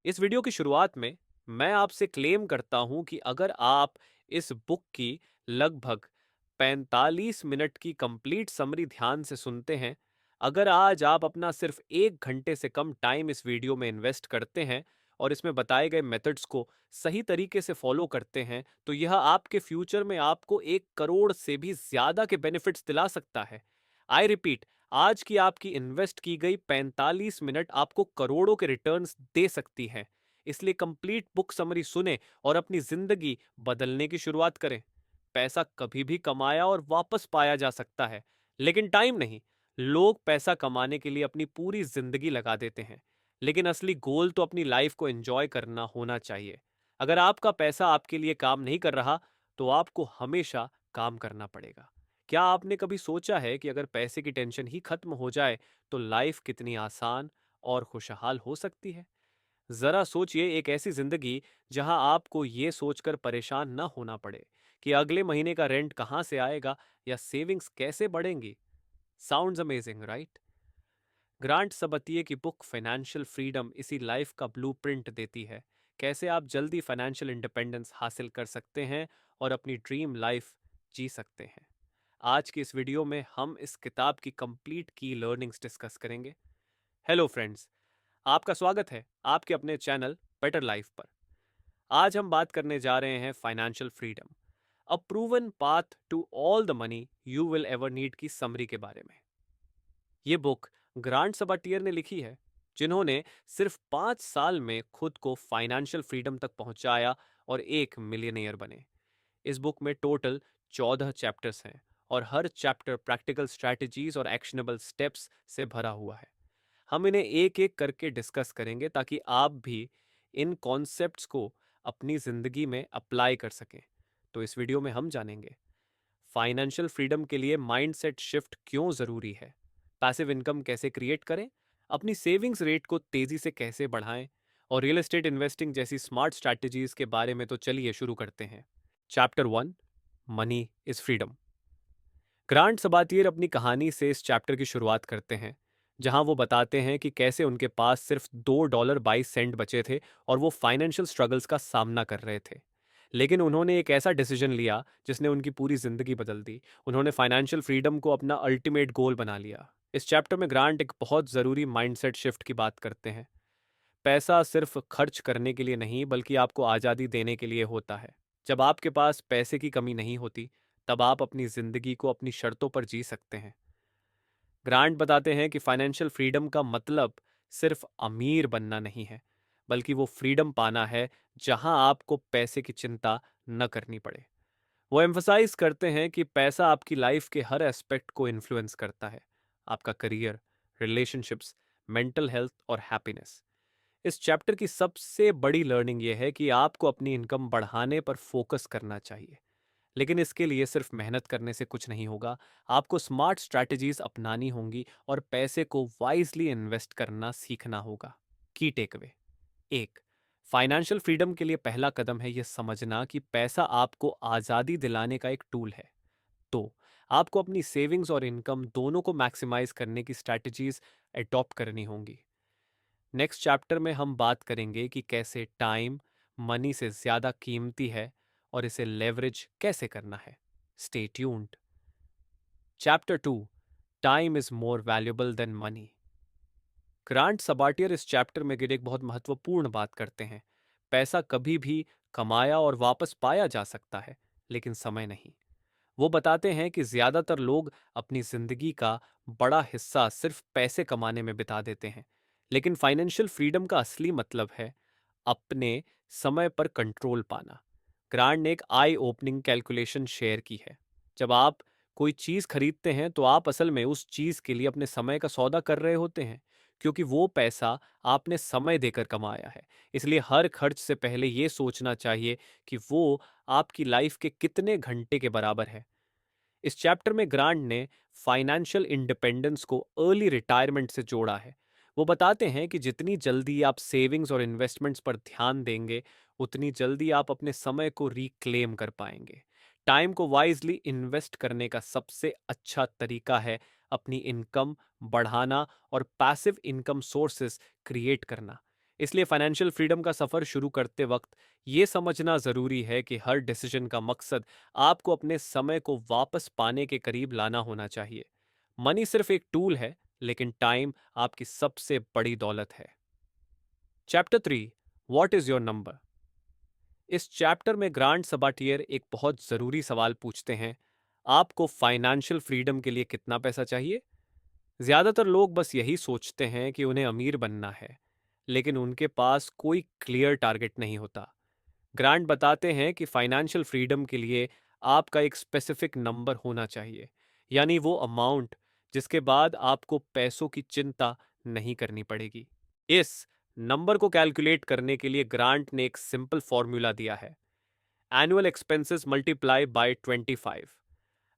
इस वीडियो की शुरुआत में मैं आपसे क्लेम करता हूं कि अगर आप इस बुक की लगभग 45 मिनट की कंप्लीट समरी ध्यान से सुनते हैं, अगर आज आप अपना सिर्फ 1 घंटे से कम टाइम इस वीडियो में इन्वेस्ट करते हैं और इसमें बताए गए मेथड्स को सही तरीके से फॉलो करते हैं, तो यह आपके फ्यूचर में आपको 1 करोड़ से भी ज्यादा के बेनिफिट्स दिला सकता है। आई रिपीट, आज की आपकी इन्वेस्ट की गई 45 मिनट आपको करोड़ों के रिटर्न्स दे सकती है। इसलिए कंप्लीट बुक समरी सुने और अपनी जिंदगी बदलने की शुरुआत करें। पैसा कभी भी कमाया और वापस पाया जा सकता है, लेकिन टाइम नहीं। लोग पैसा कमाने के लिए अपनी पूरी जिंदगी लगा देते हैं, लेकिन असली गोल तो अपनी लाइफ को एंजॉय करना होना चाहिए। अगर आपका पैसा आपके लिए काम नहीं कर रहा, तो आपको हमेशा काम करना पड़ेगा। क्या आपने कभी सोचा है कि अगर पैसे की टेंशन ही खत्म हो जाए, तो लाइफ कितनी आसान और खुशहाल हो सकती है? जरा सोचिए, एक ऐसी जिंदगी जहां आपको ये सोचकर परेशान न होना पड़े कि अगले महीने का रेंट कहां से आएगा या सेविंग्स कैसे बढ़ेंगी। Sounds amazing, right? ग्रांट सबतिये की बुक फाइनेंशियल फ्रीडम इसी लाइफ का ब्लूप्रिंट देती है। कैसे आप जल्दी फाइनेंशियल इंडिपेंडेंस हासिल कर सकते हैं और अपनी ड्रीम लाइफ जी सकते हैं। आज की इस वीडियो में हम इस किताब की कंप्लीट की लर्निंग्स डिस्कस करेंगे। हेलो फ्रेंड्स, आपका स्वागत है आपके अपने चैनल बेटर लाइफ पर। आज हम बात करने जा रहे हैं financial freedom, a proven path to all the money you will ever need की समरी के बारे में। ये बुक ग्रांट सबाटियर ने लिखी है, जिन्होंने सिर्फ 5 साल में खुद को फाइनेंशियल फ्रीडम तक पहुंचाया और एक मिलियनेयर बने। इस बुक में टोटल 14 चैप्टर्स हैं और हर चैप्टर प्रैक्टिकल स्ट्रैटेजीज और एक्शनेबल स्टेप्स से भरा हुआ है। हम इन्हें एक एक करके डिस्कस करेंगे ताकि आप भी इन कॉन्सेप्ट्स को अपनी जिंदगी में अप्लाई कर सकें। तो इस वीडियो में हम जानेंगे फाइनेंशियल फ्रीडम के लिए माइंडसेट शिफ्ट क्यों जरूरी है, पैसिव इनकम कैसे क्रिएट करें, अपनी सेविंग्स रेट को तेजी से कैसे बढ़ाएं, और रियल एस्टेट इन्वेस्टिंग जैसी स्मार्ट स्ट्रैटेजीज के बारे में। तो चलिए शुरू करते हैं। Chapter 1, money is freedom. Grant Sabatier अपनी कहानी से इस चैप्टर की शुरुआत करते हैं, जहां वो बताते हैं कि कैसे उनके पास सिर्फ $2.22 बचे थे और वो फाइनेंशियल स्ट्रगल्स का सामना कर रहे थे। लेकिन उन्होंने एक ऐसा डिसीजन लिया जिसने उनकी पूरी जिंदगी बदल दी। उन्होंने फाइनेंशियल फ्रीडम को अपना अल्टीमेट गोल बना लिया। इस चैप्टर में ग्रांट एक बहुत ज़रूरी माइंडसेट शिफ्ट की बात करते हैं। पैसा सिर्फ खर्च करने के लिए नहीं, बल्कि आपको आज़ादी देने के लिए होता है। जब आपके पास पैसे की कमी नहीं होती, तब आप अपनी ज़िंदगी को अपनी शर्तों पर जी सकते हैं। ग्रांट बताते हैं कि फाइनेंशियल फ्रीडम का मतलब सिर्फ अमीर बनना नहीं है, बल्कि वो फ्रीडम पाना है जहां आपको पैसे की चिंता न करनी पड़े। वो एम्फसाइज करते हैं कि पैसा आपकी लाइफ के हर एस्पेक्ट को इन्फ्लुएंस करता है, आपका करियर, रिलेशनशिप्स, मेंटल हेल्थ और हैप्पीनेस। इस चैप्टर की सबसे बड़ी लर्निंग यह है कि आपको अपनी इनकम बढ़ाने पर फोकस करना चाहिए, लेकिन इसके लिए सिर्फ मेहनत करने से कुछ नहीं होगा। आपको स्मार्ट स्ट्रैटेजीज अपनानी होंगी और पैसे को वाइजली इन्वेस्ट करना सीखना होगा। की टेकअवे: 1, फाइनेंशियल फ्रीडम के लिए पहला कदम है यह समझना कि पैसा आपको आज़ादी दिलाने का एक टूल है। 2, आपको अपनी सेविंग्स और इनकम दोनों को मैक्सिमाइज करने की स्ट्रैटेजीज अडॉप्ट करनी होंगी। नेक्स्ट चैप्टर में हम बात करेंगे कि कैसे टाइम मनी से ज़्यादा कीमती है और इसे लेवरेज कैसे करना है। Stay tuned. Chapter 2, time is more valuable than money. Grant Sabatier इस चैप्टर में गिर एक बहुत महत्वपूर्ण बात करते हैं। पैसा कभी भी कमाया और वापस पाया जा सकता है, लेकिन समय नहीं। वो बताते हैं कि ज्यादातर लोग अपनी जिंदगी का बड़ा हिस्सा सिर्फ पैसे कमाने में बिता देते हैं, लेकिन फाइनेंशियल फ्रीडम का असली मतलब है अपने समय पर कंट्रोल पाना। ग्रांड ने एक आई ओपनिंग कैलकुलेशन शेयर की है। जब आप कोई चीज खरीदते हैं, तो आप असल में उस चीज के लिए अपने समय का सौदा कर रहे होते हैं, क्योंकि वो पैसा आपने समय देकर कमाया है। इसलिए हर खर्च से पहले ये सोचना चाहिए कि वो आपकी लाइफ के कितने घंटे के बराबर है। इस चैप्टर में ग्रांट ने फाइनेंशियल इंडिपेंडेंस को अर्ली रिटायरमेंट से जोड़ा है। वो बताते हैं कि जितनी जल्दी आप सेविंग्स और इन्वेस्टमेंट्स पर ध्यान देंगे, उतनी जल्दी आप अपने समय को रिक्लेम कर पाएंगे। टाइम को वाइजली इन्वेस्ट करने का सबसे अच्छा तरीका है अपनी इनकम बढ़ाना और पैसिव इनकम सोर्सेस क्रिएट करना। इसलिए फाइनेंशियल फ्रीडम का सफर शुरू करते वक्त ये समझना जरूरी है कि हर डिसीजन का मकसद आपको अपने समय को वापस पाने के करीब लाना होना चाहिए। मनी सिर्फ एक टूल है, लेकिन टाइम आपकी सबसे बड़ी दौलत है। Chapter 3, what is your number. इस चैप्टर में ग्रांट सबाटियर एक बहुत जरूरी सवाल पूछते हैं, आपको फाइनेंशियल फ्रीडम के लिए कितना पैसा चाहिए। ज्यादातर लोग बस यही सोचते हैं कि उन्हें अमीर बनना है, लेकिन उनके पास कोई क्लियर टारगेट नहीं होता। ग्रांट बताते हैं कि फाइनेंशियल फ्रीडम के लिए आपका एक स्पेसिफिक नंबर होना चाहिए, यानी वो अमाउंट जिसके बाद आपको पैसों की चिंता नहीं करनी पड़ेगी। इस नंबर को कैलकुलेट करने के लिए ग्रांट ने एक सिंपल फॉर्मूला दिया है, एनुअल एक्सपेंसेस मल्टीप्लाई बाय 25।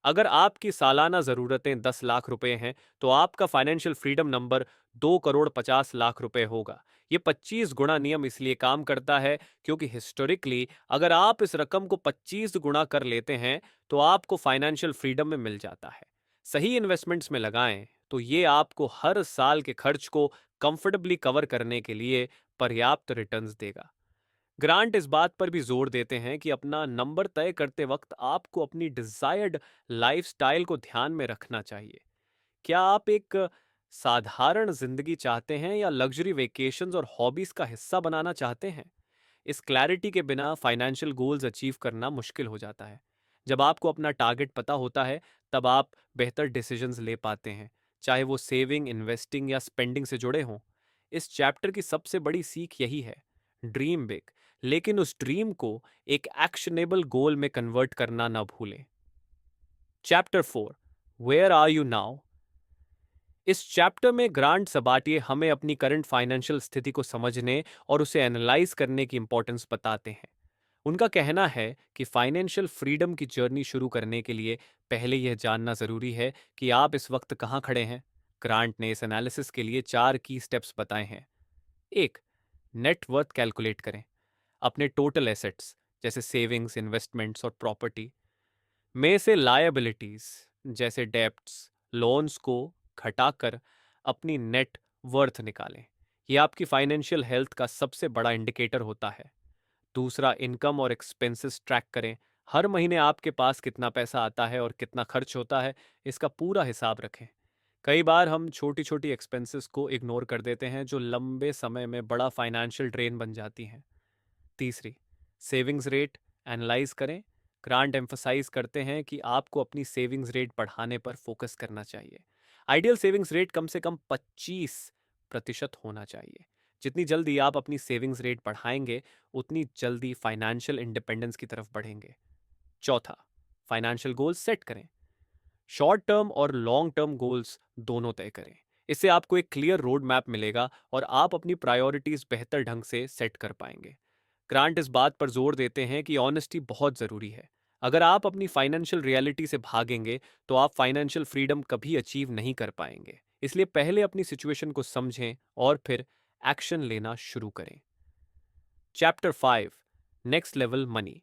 अगर आपकी सालाना ज़रूरतें 10 लाख रुपए हैं, तो आपका financial freedom number 2 crore 50 lakh रुपए होगा। ये 25 गुणा नियम इसलिए काम करता है क्योंकि हिस्टोरिकली अगर आप इस रकम को 25 गुणा कर लेते हैं, तो आपको फाइनेंशियल फ्रीडम में मिल जाता है। सही इन्वेस्टमेंट्स में लगाएं तो ये आपको हर साल के खर्च को कंफर्टेबली कवर करने के लिए पर्याप्त रिटर्न्स देगा। ग्रांट इस बात पर भी जोर देते हैं कि अपना नंबर तय करते वक्त आपको अपनी डिजायर्ड लाइफस्टाइल को ध्यान में रखना चाहिए। क्या आप एक साधारण जिंदगी चाहते हैं या लग्जरी वेकेशंस और हॉबीज का हिस्सा बनाना चाहते हैं? इस क्लैरिटी के बिना फाइनेंशियल गोल्स अचीव करना मुश्किल हो जाता है। जब आपको अपना टारगेट पता होता है, तब आप बेहतर डिसीजंस ले पाते हैं, चाहे वो सेविंग, इन्वेस्टिंग या स्पेंडिंग से जुड़े हों। इस चैप्टर की सबसे बड़ी सीख यही है, ड्रीम बिग, लेकिन उस ड्रीम को एक एक्शनेबल गोल में कन्वर्ट करना ना भूलें। Chapter 4, where are you now. इस चैप्टर में ग्रांट सबाटिए हमें अपनी करंट फाइनेंशियल स्थिति को समझने और उसे एनालाइज करने की इंपॉर्टेंस बताते हैं। उनका कहना है कि फाइनेंशियल फ्रीडम की जर्नी शुरू करने के लिए पहले यह जानना जरूरी है कि आप इस वक्त कहां खड़े हैं। ग्रांट ने इस एनालिसिस के लिए 4 की स्टेप्स बताए हैं। एक, नेट वर्थ कैलकुलेट करें। अपने टोटल एसेट्स जैसे सेविंग्स, इन्वेस्टमेंट्स और प्रॉपर्टी में से लायबिलिटीज जैसे डेब्ट्स, लोन्स को घटाकर अपनी नेट वर्थ निकालें। यह आपकी फाइनेंशियल हेल्थ का सबसे बड़ा इंडिकेटर होता है। दूसरा, इनकम और एक्सपेंसेस ट्रैक करें। हर महीने आपके पास कितना पैसा आता है और कितना खर्च होता है, इसका पूरा हिसाब रखें। कई बार हम छोटी छोटी एक्सपेंसेस को इग्नोर कर देते हैं, जो लंबे समय में बड़ा फाइनेंशियल ड्रेन बन जाती हैं। तीसरी, सेविंग्स रेट एनालाइज करें। ग्रांट एम्फसाइज करते हैं कि आपको अपनी सेविंग्स रेट बढ़ाने पर फोकस करना चाहिए। आइडियल सेविंग्स रेट कम से कम 25% होना चाहिए। जितनी जल्दी आप अपनी सेविंग्स रेट बढ़ाएंगे, उतनी जल्दी फाइनेंशियल इंडिपेंडेंस की तरफ बढ़ेंगे। चौथा, फाइनेंशियल गोल्स सेट करें। शॉर्ट टर्म और लॉन्ग टर्म गोल्स दोनों तय करें। इससे आपको एक क्लियर रोड मैप मिलेगा और आप अपनी प्रायोरिटीज बेहतर ढंग से सेट कर पाएंगे। ग्रांट इस बात पर जोर देते हैं कि ऑनेस्टी बहुत जरूरी है। अगर आप अपनी फाइनेंशियल रियलिटी से भागेंगे, तो आप फाइनेंशियल फ्रीडम कभी अचीव नहीं कर पाएंगे। इसलिए पहले अपनी सिचुएशन को समझें और फिर एक्शन लेना शुरू करें। Chapter 5, next level money.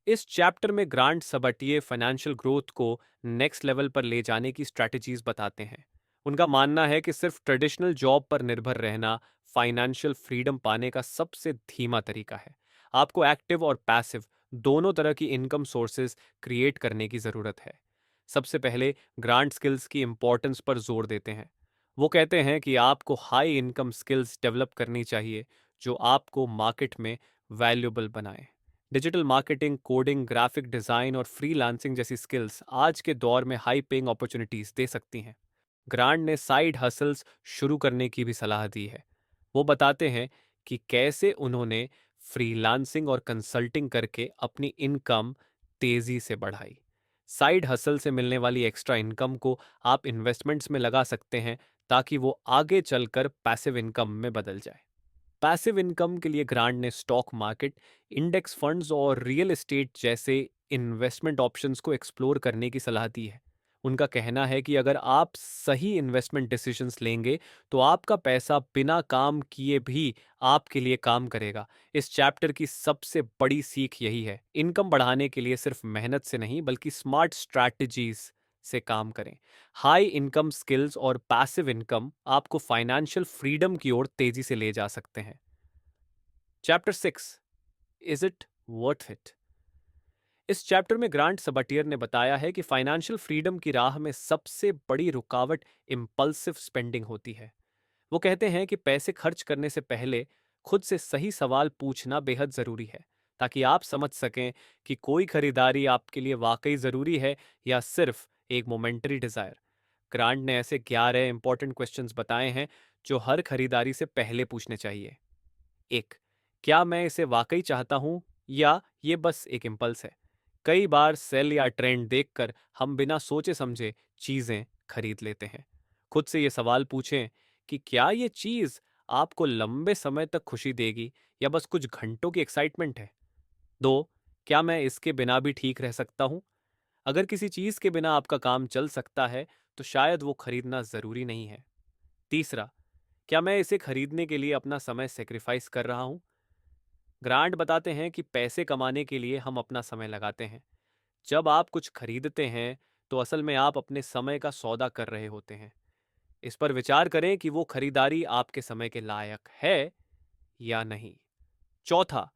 इस चैप्टर में ग्रांट सबटिए फाइनेंशियल ग्रोथ को नेक्स्ट लेवल पर ले जाने की स्ट्रैटेजीज बताते हैं। उनका मानना है कि सिर्फ ट्रेडिशनल जॉब पर निर्भर रहना फाइनेंशियल फ्रीडम पाने का सबसे धीमा तरीका है। आपको एक्टिव और पैसिव दोनों तरह की इनकम सोर्सेज क्रिएट करने की ज़रूरत है। सबसे पहले ग्रांट स्किल्स की इंपॉर्टेंस पर जोर देते हैं। वो कहते हैं कि आपको हाई इनकम स्किल्स डेवलप करनी चाहिए जो आपको मार्केट में वैल्यूएबल बनाए। Digital marketing, coding, graphic design और फ्रीलांसिंग जैसी स्किल्स आज के दौर में हाई पेइंग अपॉर्चुनिटीज दे सकती हैं। ग्रांट ने साइड हसल्स शुरू करने की भी सलाह दी है। वो बताते हैं कि कैसे उन्होंने फ्रीलांसिंग और कंसल्टिंग करके अपनी इनकम तेजी से बढ़ाई। साइड हसल से मिलने वाली एक्स्ट्रा इनकम को आप इन्वेस्टमेंट्स में लगा सकते हैं, ताकि वो आगे चलकर पैसिव इनकम में बदल जाए। पैसिव इनकम के लिए ग्रांट ने स्टॉक मार्केट, इंडेक्स फंड्स और रियल एस्टेट जैसे इन्वेस्टमेंट ऑप्शंस को एक्सप्लोर करने की सलाह दी है। उनका कहना है कि अगर आप सही इन्वेस्टमेंट डिसीजंस लेंगे, तो आपका पैसा बिना काम किए भी आपके लिए काम करेगा। इस चैप्टर की सबसे बड़ी सीख यही है, इनकम बढ़ाने के लिए सिर्फ मेहनत से नहीं, बल्कि स्मार्ट स्ट्रैटेजीज से काम करें। हाई इनकम स्किल्स और पैसिव इनकम आपको फाइनेंशियल फ्रीडम की ओर तेजी से ले जा सकते हैं। Chapter 6, is it worth it? इस चैप्टर में ग्रांट सबटियर ने बताया है कि फाइनेंशियल फ्रीडम की राह में सबसे बड़ी रुकावट इम्पल्सिव स्पेंडिंग होती है। वो कहते हैं कि पैसे खर्च करने से पहले खुद से सही सवाल पूछना बेहद जरूरी है, ताकि आप समझ सकें कि कोई खरीदारी आपके लिए वाकई जरूरी है या सिर्फ एक मोमेंटरी डिजायर। ग्रांट ने ऐसे 11 इंपॉर्टेंट क्वेश्चंस बताए हैं जो हर खरीदारी से पहले पूछने चाहिए। एक, क्या मैं इसे वाकई चाहता हूं या ये बस एक इम्पल्स है? कई बार सेल या ट्रेंड देखकर हम बिना सोचे समझे चीजें खरीद लेते हैं। खुद से ये सवाल पूछें कि क्या ये चीज आपको लंबे समय तक खुशी देगी या बस कुछ घंटों की एक्साइटमेंट है? दो, क्या मैं इसके बिना भी ठीक रह सकता हूं? अगर किसी चीज के बिना आपका काम चल सकता है तो शायद वो खरीदना जरूरी नहीं है। तीसरा, क्या मैं इसे खरीदने के लिए अपना समय सेक्रीफाइस कर रहा हूं? ग्रांट बताते हैं कि पैसे कमाने के लिए हम अपना समय लगाते हैं। जब आप कुछ खरीदते हैं तो असल में आप अपने समय का सौदा कर रहे होते हैं। इस पर विचार करें कि वो खरीदारी आपके समय के लायक है या नहीं। चौथा,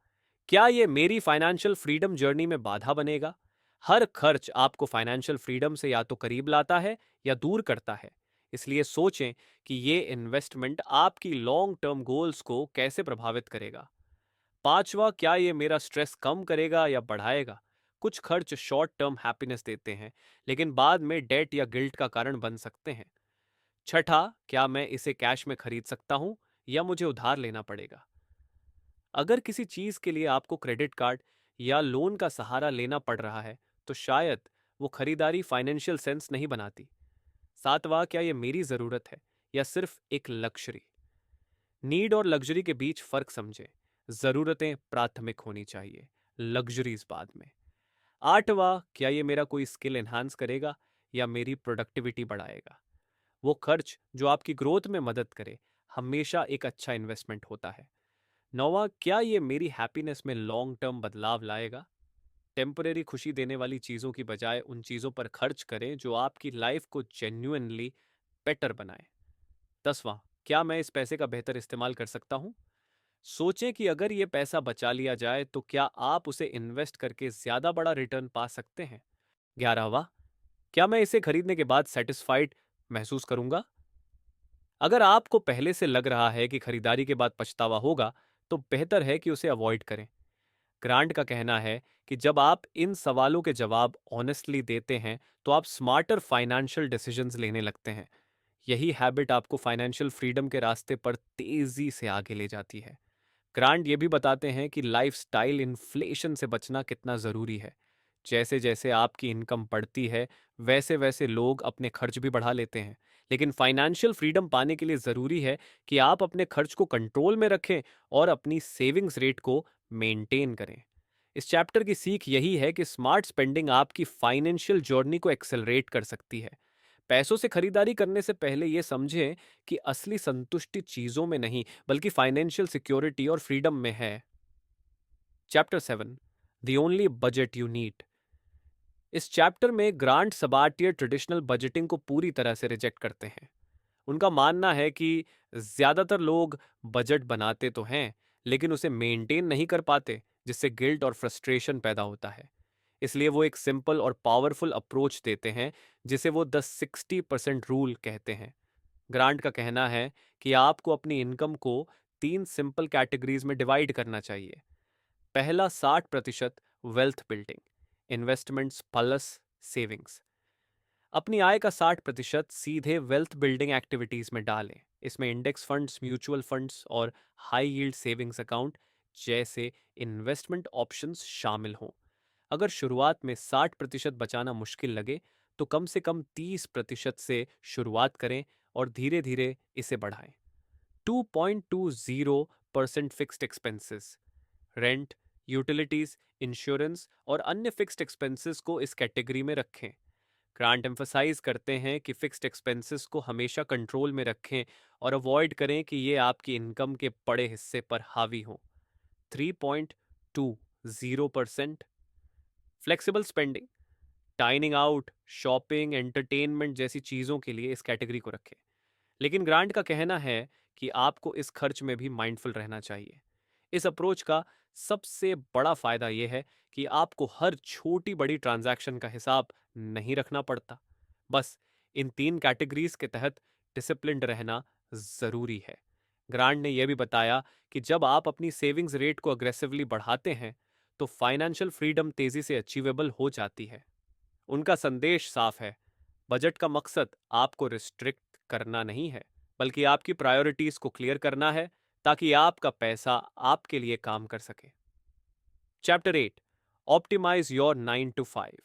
क्या ये मेरी फाइनेंशियल फ्रीडम जर्नी में बाधा बनेगा? हर खर्च आपको फाइनेंशियल फ्रीडम से या तो करीब लाता है या दूर करता है। इसलिए सोचें कि ये इन्वेस्टमेंट आपकी लॉन्ग टर्म गोल्स को कैसे प्रभावित करेगा। पांचवा, क्या ये मेरा स्ट्रेस कम करेगा या बढ़ाएगा? कुछ खर्च शॉर्ट टर्म हैप्पीनेस देते हैं, लेकिन बाद में डेट या गिल्ट का कारण बन सकते हैं। छठा, क्या मैं इसे कैश में खरीद सकता हूं या मुझे उधार लेना पड़ेगा? अगर किसी चीज के लिए आपको क्रेडिट कार्ड या लोन का सहारा लेना पड़ रहा है तो शायद वो खरीदारी फाइनेंशियल सेंस नहीं बनाती। सातवां, क्या ये मेरी जरूरत है या सिर्फ एक लक्ष्यरी? नीड और लग्जरी के बीच फर्क समझें। जरूरतें प्राथमिक होनी चाहिए, लग्जरीज बाद में। आठवां, क्या ये मेरा कोई स्किल एनहांस करेगा या मेरी प्रोडक्टिविटी बढ़ाएगा? वो खर्च जो आपकी ग्रोथ में मदद करे हमेशा एक अच्छा इन्वेस्टमेंट होता है। नौवां, क्या ये मेरी हैप्पीनेस में लॉन्ग टर्म बदलाव लाएगा? टेम्परेरी खुशी देने वाली चीजों की बजाय उन चीजों पर खर्च करें जो आपकी लाइफ को जेन्युइनली बेटर बनाए। 10वां, क्या मैं इस पैसे का बेहतर इस्तेमाल कर सकता हूं? सोचें कि अगर ये पैसा बचा लिया जाए तो क्या आप उसे इन्वेस्ट करके ज्यादा बड़ा रिटर्न पा सकते हैं। 11वां, क्या मैं इसे खरीदने के बाद सेटिस्फाइड महसूस करूंगा? अगर आपको पहले से लग रहा है कि खरीदारी के बाद पछतावा होगा तो बेहतर है कि उसे अवॉइड करें। ग्रांट का कहना है कि जब आप इन सवालों के जवाब ऑनेस्टली देते हैं तो आप स्मार्टर फाइनेंशियल डिसीजंस लेने लगते हैं। यही हैबिट आपको फाइनेंशियल फ्रीडम के रास्ते पर तेजी से आगे ले जाती है। ग्रांट ये भी बताते हैं कि लाइफस्टाइल इन्फ्लेशन से बचना कितना ज़रूरी है। जैसे जैसे आपकी इनकम बढ़ती है वैसे वैसे लोग अपने खर्च भी बढ़ा लेते हैं। लेकिन फाइनेंशियल फ्रीडम पाने के लिए ज़रूरी है कि आप अपने खर्च को कंट्रोल में रखें और अपनी सेविंग्स रेट को मेंटेन करें। इस चैप्टर की सीख यही है कि स्मार्ट स्पेंडिंग आपकी फाइनेंशियल जर्नी को एक्सेलरेट कर सकती है। पैसों से खरीदारी करने से पहले यह समझें कि असली संतुष्टि चीजों में नहीं बल्कि फाइनेंशियल सिक्योरिटी और फ्रीडम में है। Chapter 7, the only budget you need. इस चैप्टर में ग्रांट सबाटियर ट्रेडिशनल बजटिंग को पूरी तरह से रिजेक्ट करते हैं। उनका मानना है कि ज्यादातर लोग बजट बनाते तो हैं लेकिन उसे मेंटेन नहीं कर पाते, जिससे गिल्ट और फ्रस्ट्रेशन पैदा होता है। इसलिए वो एक सिंपल और पावरफुल अप्रोच देते हैं जिसे वो द 60% रूल कहते हैं। ग्रांट का कहना है कि आपको अपनी इनकम को 3 सिंपल कैटेगरीज में डिवाइड करना चाहिए। पहला 60% wealth building, investments plus savings. अपनी आय का 60% सीधे वेल्थ बिल्डिंग एक्टिविटीज में डालें। इसमें इंडेक्स फंड्स, म्यूचुअल फंड्स और हाई यील्ड सेविंग्स अकाउंट जैसे इन्वेस्टमेंट ऑप्शंस शामिल हों। अगर शुरुआत में 60% बचाना मुश्किल लगे तो कम से कम 30% से शुरुआत करें और धीरे धीरे इसे बढ़ाएं। 2.20% fixed expenses, rent, utilities, insurance और अन्य फिक्स्ड एक्सपेंसेस को इस कैटेगरी में रखें। ग्रांट एम्फसाइज करते हैं कि फिक्स्ड एक्सपेंसेस को हमेशा कंट्रोल में रखें और अवॉइड करें कि ये आपकी इनकम के बड़े हिस्से पर हावी हों। 3.20% flexible spending, dining out, shopping, entertainment जैसी चीज़ों के लिए इस कैटेगरी को रखें। लेकिन ग्रांट का कहना है कि आपको इस खर्च में भी माइंडफुल रहना चाहिए। इस अप्रोच का सबसे बड़ा फायदा यह है कि आपको हर छोटी बड़ी ट्रांजैक्शन का हिसाब नहीं रखना पड़ता। बस इन 3 कैटेगरीज के तहत डिसिप्लिन्ड रहना जरूरी है। ग्रांट ने यह भी बताया कि जब आप अपनी सेविंग्स रेट को अग्रेसिवली बढ़ाते हैं तो फाइनेंशियल फ्रीडम तेजी से अचीवेबल हो जाती है। उनका संदेश साफ है, बजट का मकसद आपको रिस्ट्रिक्ट करना नहीं है, बल्कि आपकी प्रायोरिटीज को क्लियर करना है ताकि आपका पैसा आपके लिए काम कर सके। Chapter 8, optimise your 9 to 5।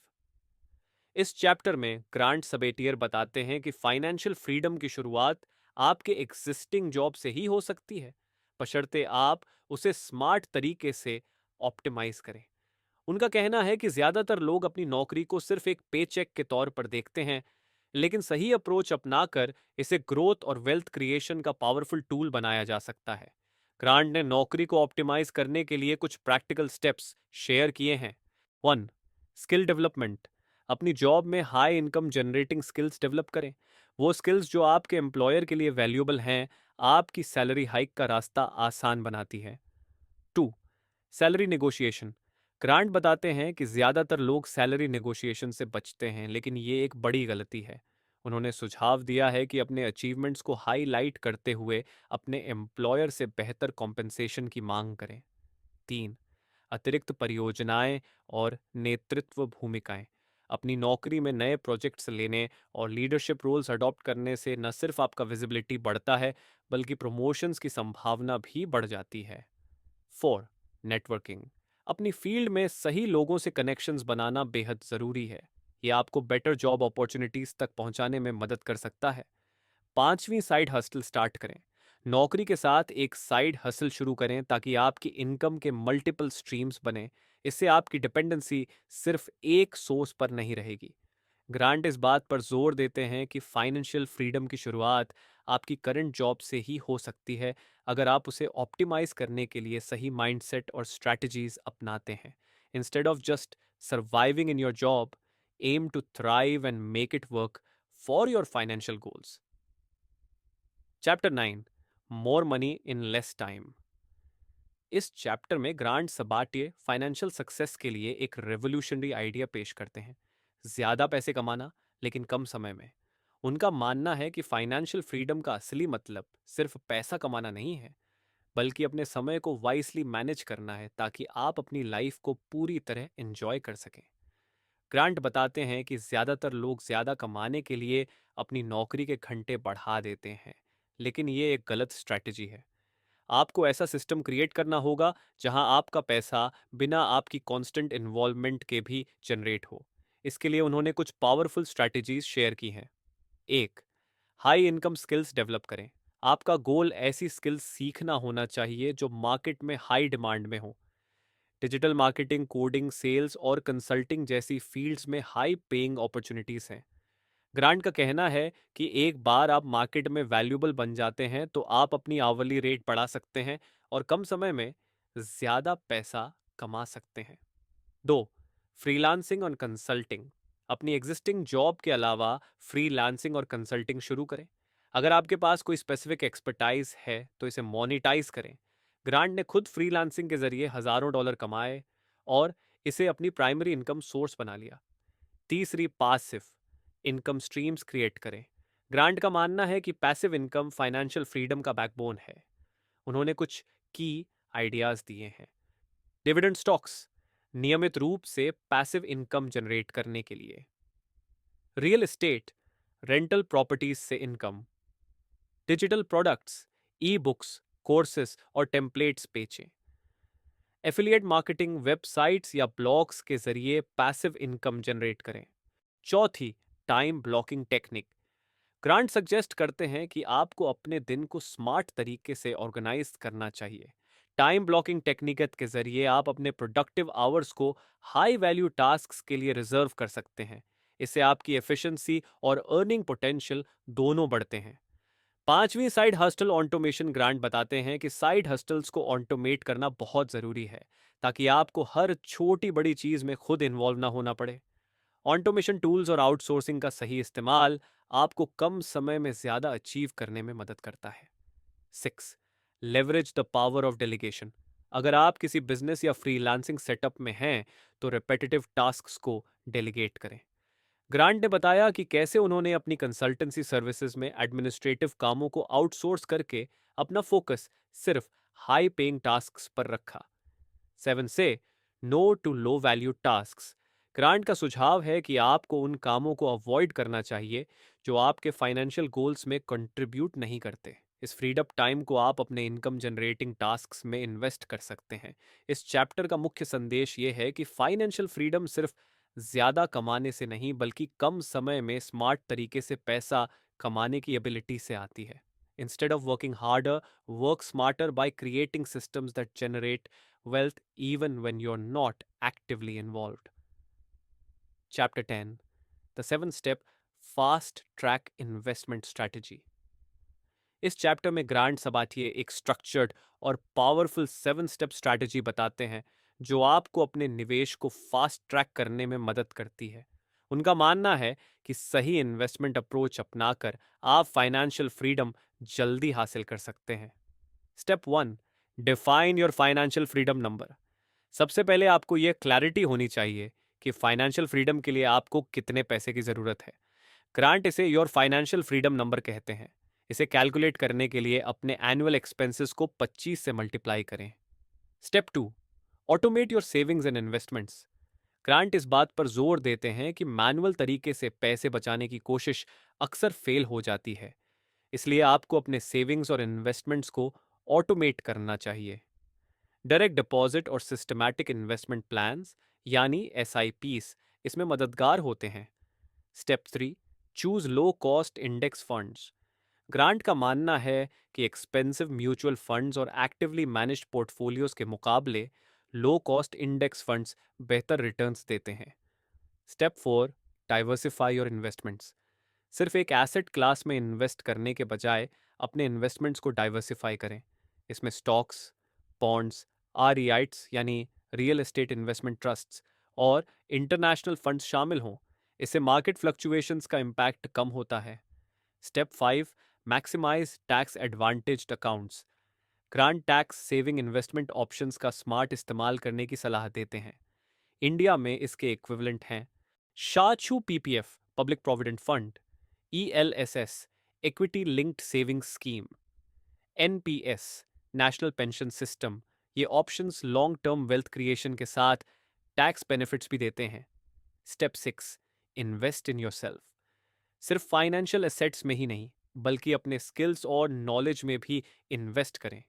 इस चैप्टर में ग्रांट सबेटियर बताते हैं कि फाइनेंशियल फ्रीडम की शुरुआत आपके एग्जिस्टिंग जॉब से ही हो सकती है, बशर्ते आप उसे स्मार्ट तरीके से ऑप्टिमाइज करें। उनका कहना है कि ज्यादातर लोग अपनी नौकरी को सिर्फ एक पेचेक के तौर पर देखते हैं, लेकिन सही अप्रोच अपनाकर इसे ग्रोथ और वेल्थ क्रिएशन का पावरफुल टूल बनाया जा सकता है। ग्रांट ने नौकरी को ऑप्टिमाइज करने के लिए कुछ प्रैक्टिकल स्टेप्स शेयर किए हैं। 1, स्किल डेवलपमेंट। अपनी जॉब में high income generating skills develop करें। वो स्किल्स जो आपके एम्प्लॉयर के लिए वैल्यूएबल हैं, आपकी सैलरी हाइक का रास्ता आसान बनाती है। 2, सैलरी नेगोशिएशन। ग्रांट बताते हैं कि ज्यादातर लोग सैलरी नेगोशिएशन से बचते हैं, लेकिन ये एक बड़ी गलती है। उन्होंने सुझाव दिया है कि अपने अचीवमेंट्स को हाईलाइट करते हुए अपने एम्प्लॉयर से बेहतर कॉम्पेंसेशन की मांग करें। 3, अतिरिक्त परियोजनाएं और नेतृत्व भूमिकाएं। अपनी नौकरी में नए प्रोजेक्ट्स लेने और लीडरशिप रोल्स अडॉप्ट करने से न सिर्फ आपका विजिबिलिटी बढ़ता है, बल्कि प्रमोशंस की संभावना भी बढ़ जाती है। 4, नेटवर्किंग। अपनी फील्ड में सही लोगों से कनेक्शंस बनाना बेहद ज़रूरी है। ये आपको बेटर जॉब अपॉर्चुनिटीज़ तक पहुंचाने में मदद कर सकता है। 5वीं, साइड हसल स्टार्ट करें। नौकरी के साथ एक साइड हसल शुरू करें ताकि आपकी इनकम के मल्टीपल स्ट्रीम्स बने। इससे आपकी डिपेंडेंसी सिर्फ एक सोर्स पर नहीं रहेगी। ग्रांट इस बात पर जोर देते हैं कि फाइनेंशियल फ्रीडम की शुरुआत आपकी करंट जॉब से ही हो सकती है, अगर आप उसे ऑप्टिमाइज करने के लिए सही माइंडसेट और स्ट्रैटेजीज अपनाते हैं। Instead of just surviving in your job, aim to thrive and make it work for your financial goals. Chapter 9, more money in less time. इस चैप्टर में ग्रांट सबाटिए फाइनेंशियल सक्सेस के लिए एक revolutionary idea पेश करते हैं, ज्यादा पैसे कमाना लेकिन कम समय में। उनका मानना है कि फाइनेंशियल फ्रीडम का असली मतलब सिर्फ पैसा कमाना नहीं है, बल्कि अपने समय को वाइसली मैनेज करना है ताकि आप अपनी लाइफ को पूरी तरह एंजॉय कर सकें। ग्रांट बताते हैं कि ज्यादातर लोग ज्यादा कमाने के लिए अपनी नौकरी के घंटे बढ़ा देते हैं, लेकिन ये एक गलत स्ट्रैटेजी है। आपको ऐसा सिस्टम क्रिएट करना होगा जहां आपका पैसा बिना आपकी कांस्टेंट इन्वॉल्वमेंट के भी जनरेट हो। इसके लिए उन्होंने कुछ पावरफुल स्ट्रैटेजीज शेयर की हैं। 1, हाई इनकम स्किल्स डेवलप करें। आपका गोल ऐसी स्किल्स सीखना होना चाहिए जो मार्केट में हाई डिमांड में हो। डिजिटल मार्केटिंग, कोडिंग, सेल्स और कंसल्टिंग जैसी फील्ड्स में हाई पेइंग अपॉर्चुनिटीज हैं। ग्रांट का कहना है कि एक बार आप मार्केट में वैल्यूएबल बन जाते हैं तो आप अपनी आवली रेट बढ़ा सकते हैं और कम समय में ज्यादा पैसा कमा सकते हैं। 2, फ्रीलांसिंग और कंसल्टिंग। अपनी एग्जिस्टिंग जॉब के अलावा फ्रीलांसिंग और कंसल्टिंग शुरू करें। अगर आपके पास कोई स्पेसिफिक एक्सपर्टाइज है तो इसे मोनिटाइज करें। ग्रांट ने खुद फ्रीलांसिंग के जरिए हजारों डॉलर कमाए और इसे अपनी प्राइमरी इनकम सोर्स बना लिया। तीसरी, पासिव इनकम स्ट्रीम्स क्रिएट करें। ग्रांट का मानना है कि पैसिव इनकम फाइनेंशियल फ्रीडम का बैकबोन है। उन्होंने कुछ की आइडियाज दिए हैं। डिविडेंड स्टॉक्स, नियमित रूप से पैसिव इनकम जनरेट करने के लिए। रियल एस्टेट, रेंटल प्रॉपर्टीज से income. Digital products, e books, courses और टेम्पलेट्स बेचें। एफिलिएट मार्केटिंग, वेबसाइट्स या ब्लॉग्स के जरिए पैसिव इनकम जनरेट करें। चौथी, time blocking technique. Grant suggest करते हैं कि आपको अपने दिन को स्मार्ट तरीके से ऑर्गेनाइज करना चाहिए। टाइम ब्लॉकिंग टेक्निक के जरिए आप अपने प्रोडक्टिव आवर्स को हाई वैल्यू टास्क्स के लिए रिजर्व कर सकते हैं। इससे आपकी एफिशिएंसी और अर्निंग पोटेंशियल दोनों बढ़ते हैं। 5वीं, साइड हस्टल ऑटोमेशन। ग्रांट बताते हैं कि साइड हस्टल्स को ऑटोमेट करना बहुत ज़रूरी है ताकि आपको हर छोटी बड़ी चीज़ में खुद इन्वॉल्व ना होना पड़े। ऑटोमेशन टूल्स और आउटसोर्सिंग का सही इस्तेमाल आपको कम समय में ज्यादा अचीव करने में मदद करता है। 6. Leverage the power of delegation. अगर आप किसी बिजनेस या फ्रीलांसिंग सेटअप में हैं तो रिपेटिटिव टास्क्स को डेलीगेट करें। ग्रांट ने बताया कि कैसे उन्होंने अपनी कंसल्टेंसी सर्विसेज में एडमिनिस्ट्रेटिव कामों को आउटसोर्स करके अपना फोकस सिर्फ हाई पेइंग टास्क्स पर रखा। 7 say no to low value tasks. Grant का सुझाव है कि आपको उन कामों को अवॉइड करना चाहिए जो आपके फाइनेंशियल गोल्स में कंट्रीब्यूट नहीं करते। इस फ्रीड अप टाइम को आप अपने इनकम जनरेटिंग टास्क्स में इन्वेस्ट कर सकते हैं। इस चैप्टर का मुख्य संदेश ये है कि फाइनेंशियल फ्रीडम सिर्फ ज्यादा कमाने से नहीं बल्कि कम समय में स्मार्ट तरीके से पैसा कमाने की एबिलिटी से आती है। Instead of working harder, work smarter by creating systems that generate wealth even when you're not actively involved. Chapter 10. The 7-step fast track investment strategy. इस चैप्टर में ग्रांट सबाथिए एक स्ट्रक्चर्ड और पावरफुल 7 स्टेप स्ट्रैटेजी बताते हैं जो आपको अपने निवेश को फास्ट ट्रैक करने में मदद करती है। उनका मानना है कि सही इन्वेस्टमेंट अप्रोच अपनाकर आप फाइनेंशियल फ्रीडम जल्दी हासिल कर सकते हैं। Step 1. Define your financial freedom number. सबसे पहले आपको यह क्लैरिटी होनी चाहिए कि फाइनेंशियल फ्रीडम के लिए आपको कितने पैसे की जरूरत है। ग्रांट इसे योर फाइनेंशियल फ्रीडम नंबर कहते हैं। इसे कैलकुलेट करने के लिए अपने एनुअल एक्सपेंसेस को 25 से मल्टीप्लाई करें। Step 2. Automate your savings and investments. Grant इस बात पर जोर देते हैं कि मैनुअल तरीके से पैसे बचाने की कोशिश अक्सर फेल हो जाती है, इसलिए आपको अपने सेविंग्स और इन्वेस्टमेंट्स को ऑटोमेट करना चाहिए। डायरेक्ट डिपॉजिट और सिस्टमैटिक इन्वेस्टमेंट प्लान्स यानी एसआईपीस इसमें मददगार होते हैं। Step 3. Choose low cost index funds. Grant का मानना है कि एक्सपेंसिव म्यूचुअल फंड्स और एक्टिवली मैनेज्ड पोर्टफोलियोज के मुकाबले लो कॉस्ट इंडेक्स फंड्स बेहतर रिटर्न्स देते हैं। स्टेप 4. Diversify your investments. सिर्फ एक एसेट क्लास में इन्वेस्ट करने के बजाय अपने इन्वेस्टमेंट्स को डाइवर्सिफाई करें। इसमें स्टॉक्स, बॉन्ड्स, आरईआईट्स यानी रियल एस्टेट इन्वेस्टमेंट ट्रस्ट्स और इंटरनेशनल फंड्स शामिल हों। इससे मार्केट फ्लक्चुएशंस का इम्पैक्ट कम होता है। Step 5. Maximise tax advantaged accounts. Grant tax saving investment options का स्मार्ट इस्तेमाल करने की सलाह देते हैं। इंडिया में इसके इक्विवेलेंट हैं शाचू PPF public provident fund, ELSS equity linked savings scheme, NPS national pension system. ये options long term wealth creation के साथ टैक्स बेनिफिट्स भी देते हैं। स्टेप 6. Invest in yourself. सिर्फ फाइनेंशियल एसेट्स में ही नहीं बल्कि अपने स्किल्स और नॉलेज में भी इन्वेस्ट करें।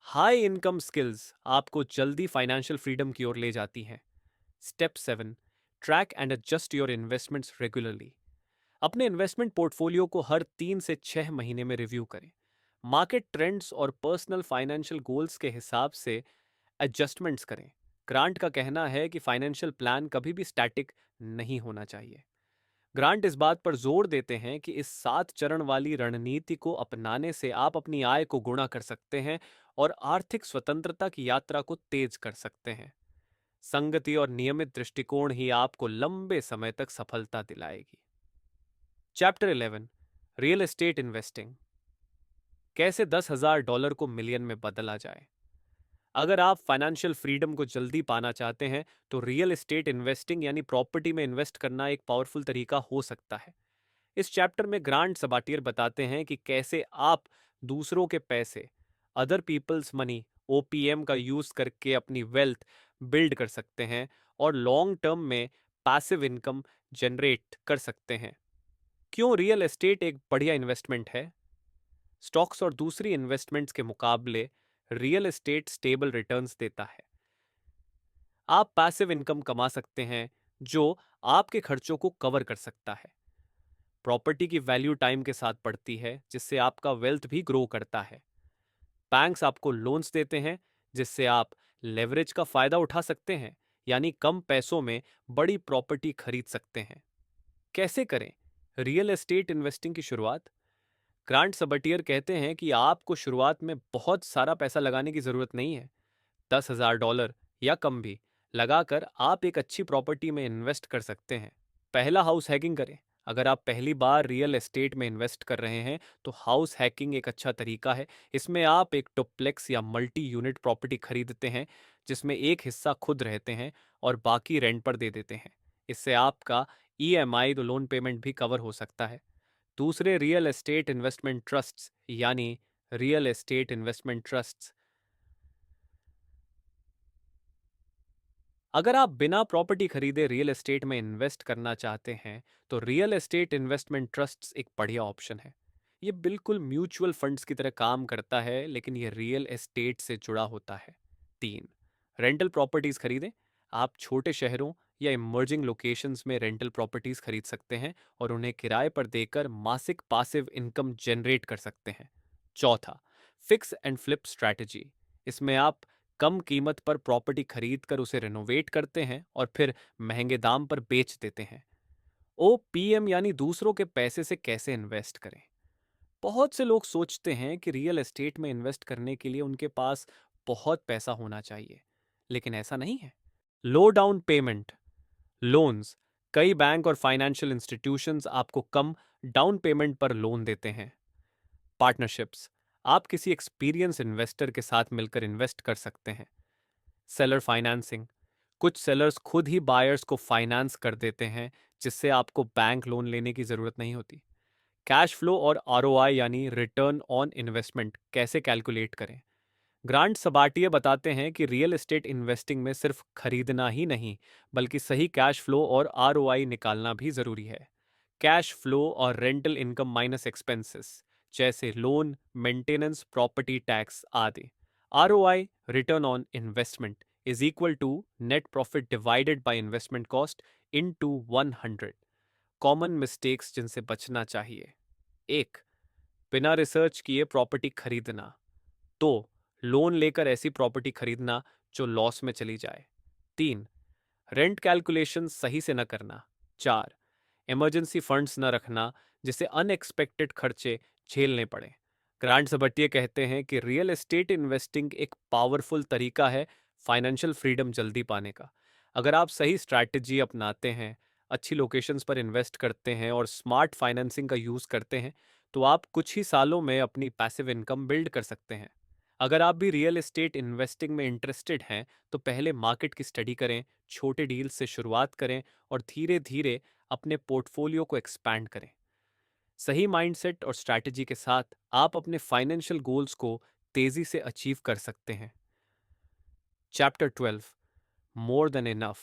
हाई इनकम स्किल्स आपको जल्दी फाइनेंशियल फ्रीडम की ओर ले जाती हैं। Step 7. Track and adjust your investments regularly. अपने इन्वेस्टमेंट पोर्टफोलियो को हर 3 से 6 महीने में रिव्यू करें। मार्केट ट्रेंड्स और पर्सनल फाइनेंशियल गोल्स के हिसाब से एडजस्टमेंट्स करें। ग्रांट का कहना है कि फाइनेंशियल प्लान कभी भी स्टैटिक नहीं होना चाहिए। ग्रांट इस बात पर जोर देते हैं कि इस 7 चरण वाली रणनीति को अपनाने से आप अपनी आय को गुणा कर सकते हैं और आर्थिक स्वतंत्रता की यात्रा को तेज कर सकते हैं। संगति और नियमित दृष्टिकोण ही आपको लंबे समय तक सफलता दिलाएगी। चैप्टर 11. Real estate investing. कैसे $10,000 को मिलियन में बदला जाए। अगर आप फाइनेंशियल फ्रीडम को जल्दी पाना चाहते हैं तो रियल एस्टेट इन्वेस्टिंग यानी प्रॉपर्टी में इन्वेस्ट करना एक पावरफुल तरीका हो सकता है। इस चैप्टर में ग्रांट सबाटियर बताते हैं कि कैसे आप दूसरों के पैसे, अदर पीपल्स मनी, ओपीएम का यूज करके अपनी वेल्थ बिल्ड कर सकते हैं और लॉन्ग टर्म में पैसिव इनकम जनरेट कर सकते हैं। क्यों रियल एस्टेट एक बढ़िया इन्वेस्टमेंट है? स्टॉक्स और दूसरी इन्वेस्टमेंट्स के मुकाबले रियल एस्टेट स्टेबल रिटर्न्स देता है। आप पैसिव इनकम कमा सकते हैं जो आपके खर्चों को कवर कर सकता है। प्रॉपर्टी की वैल्यू टाइम के साथ बढ़ती है जिससे आपका वेल्थ भी ग्रो करता है। बैंक्स आपको लोन्स देते हैं जिससे आप लेवरेज का फायदा उठा सकते हैं, यानी कम पैसों में बड़ी प्रॉपर्टी खरीद सकते हैं। कैसे करें रियल एस्टेट इन्वेस्टिंग की शुरुआत? ग्रांट सबटियर कहते हैं कि आपको शुरुआत में बहुत सारा पैसा लगाने की जरूरत नहीं है। $10,000 या कम भी लगाकर आप एक अच्छी प्रॉपर्टी में इन्वेस्ट कर सकते हैं। पहला, हाउस हैकिंग करें। अगर आप पहली बार रियल एस्टेट में इन्वेस्ट कर रहे हैं तो हाउस हैकिंग एक अच्छा तरीका है। इसमें आप एक डुप्लेक्स या मल्टी यूनिट प्रॉपर्टी खरीदते हैं जिसमें एक हिस्सा खुद रहते हैं और बाकी रेंट पर दे देते हैं। इससे आपका ईएमआई तो लोन पेमेंट भी कवर हो सकता है। दूसरे, रियल एस्टेट इन्वेस्टमेंट ट्रस्ट्स यानी रियल एस्टेट इन्वेस्टमेंट ट्रस्ट्स। अगर आप बिना प्रॉपर्टी खरीदे रियल एस्टेट में इन्वेस्ट करना चाहते हैं तो रियल एस्टेट इन्वेस्टमेंट ट्रस्ट्स एक बढ़िया ऑप्शन है। ये बिल्कुल म्यूचुअल फंड्स की तरह काम करता है लेकिन ये रियल एस्टेट से जुड़ा होता है। 3, रेंटल प्रॉपर्टीज खरीदें। आप छोटे शहरों या इमर्जिंग लोकेशंस में रेंटल प्रॉपर्टीज खरीद सकते हैं और उन्हें किराए पर देकर मासिक पासिव इनकम जनरेट कर सकते हैं। चौथा, फिक्स एंड फ्लिप स्ट्रैटेजी। इसमें आप कम कीमत पर प्रॉपर्टी खरीद कर उसे रिनोवेट करते हैं और फिर महंगे दाम पर बेच देते हैं। ओपीएम यानी दूसरों के पैसे से कैसे इन्वेस्ट करें। बहुत से लोग सोचते हैं कि रियल एस्टेट में इन्वेस्ट करने के लिए उनके पास बहुत पैसा होना चाहिए, लेकिन ऐसा नहीं है। लो डाउन पेमेंट लोन्स। कई बैंक और फाइनेंशियल इंस्टीट्यूशंस आपको कम डाउन पेमेंट पर लोन देते हैं। पार्टनरशिप्स। आप किसी एक्सपीरियंस इन्वेस्टर के साथ मिलकर इन्वेस्ट कर सकते हैं। Seller financing. कुछ सेलर्स खुद ही बायर्स को फाइनेंस कर देते हैं जिससे आपको बैंक लोन लेने की ज़रूरत नहीं होती। कैश फ्लो और आरओआई यानी रिटर्न ऑन इन्वेस्टमेंट कैसे कैलकुलेट करें। ग्रांट सबाटिया बताते हैं कि रियल एस्टेट इन्वेस्टिंग में सिर्फ खरीदना ही नहीं बल्कि सही कैश फ्लो और आरओआई निकालना भी ज़रूरी है। कैश फ्लो और रेंटल इनकम माइनस एक्सपेंसेस जैसे लोन, मेंटेनेंस, प्रॉपर्टी टैक्स आदि। ROI, return on investment, is equal to net profit divided by investment cost into 100। Common mistakes जिनसे बचना चाहिए। 1, बिना रिसर्च किए प्रॉपर्टी खरीदना। 2, लोन लेकर ऐसी प्रॉपर्टी खरीदना जो लॉस में चली जाए। 3, रेंट कैलकुलेशन सही से न करना। 4, इमरजेंसी फंड्स न रखना जिससे अनएक्सपेक्टेड खर्चे झेलने पड़े। ग्रांट सबटिया कहते हैं कि रियल एस्टेट इन्वेस्टिंग एक पावरफुल तरीका है फाइनेंशियल फ्रीडम जल्दी पाने का। अगर आप सही स्ट्रैटेजी अपनाते हैं, अच्छी लोकेशंस पर इन्वेस्ट करते हैं और स्मार्ट फाइनेंसिंग का यूज़ करते हैं तो आप कुछ ही सालों में अपनी पैसिव इनकम बिल्ड कर सकते हैं। अगर आप भी रियल एस्टेट इन्वेस्टिंग में इंटरेस्टेड हैं तो पहले मार्केट की स्टडी करें, छोटे डील से शुरुआत करें और धीरे धीरे अपने पोर्टफोलियो को एक्सपैंड करें। सही माइंडसेट और स्ट्रैटेजी के साथ आप अपने फाइनेंशियल गोल्स को तेजी से अचीव कर सकते हैं। Chapter 12, more than enough.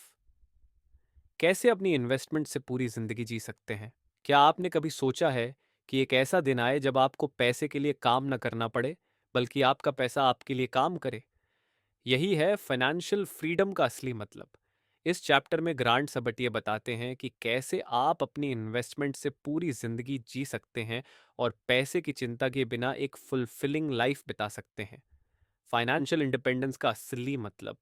कैसे अपनी इन्वेस्टमेंट से पूरी जिंदगी जी सकते हैं। क्या आपने कभी सोचा है कि एक ऐसा दिन आए जब आपको पैसे के लिए काम न करना पड़े बल्कि आपका पैसा आपके लिए काम करे। यही है फाइनेंशियल फ्रीडम का असली मतलब। इस चैप्टर में ग्रांट सबटिया बताते हैं कि कैसे आप अपनी इन्वेस्टमेंट से पूरी जिंदगी जी सकते हैं और पैसे की चिंता के बिना एक फुलफिलिंग लाइफ बिता सकते हैं। फाइनेंशियल इंडिपेंडेंस का असली मतलब।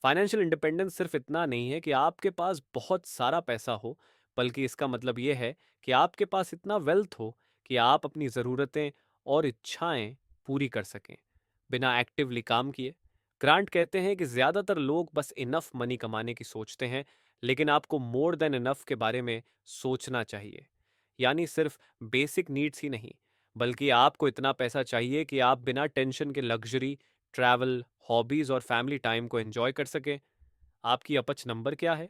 फाइनेंशियल इंडिपेंडेंस सिर्फ इतना नहीं है कि आपके पास बहुत सारा पैसा हो, बल्कि इसका मतलब यह है कि आपके पास इतना वेल्थ हो कि आप अपनी ज़रूरतें और इच्छाएं पूरी कर सकें बिना एक्टिवली काम किए। ग्रांट कहते हैं कि ज़्यादातर लोग बस इनफ मनी कमाने की सोचते हैं, लेकिन आपको मोर देन इनफ के बारे में सोचना चाहिए। यानी सिर्फ बेसिक नीड्स ही नहीं, बल्कि आपको इतना पैसा चाहिए कि आप बिना टेंशन के लग्जरी, ट्रैवल, हॉबीज और फैमिली टाइम को एंजॉय कर सकें। आपकी अपच नंबर क्या है।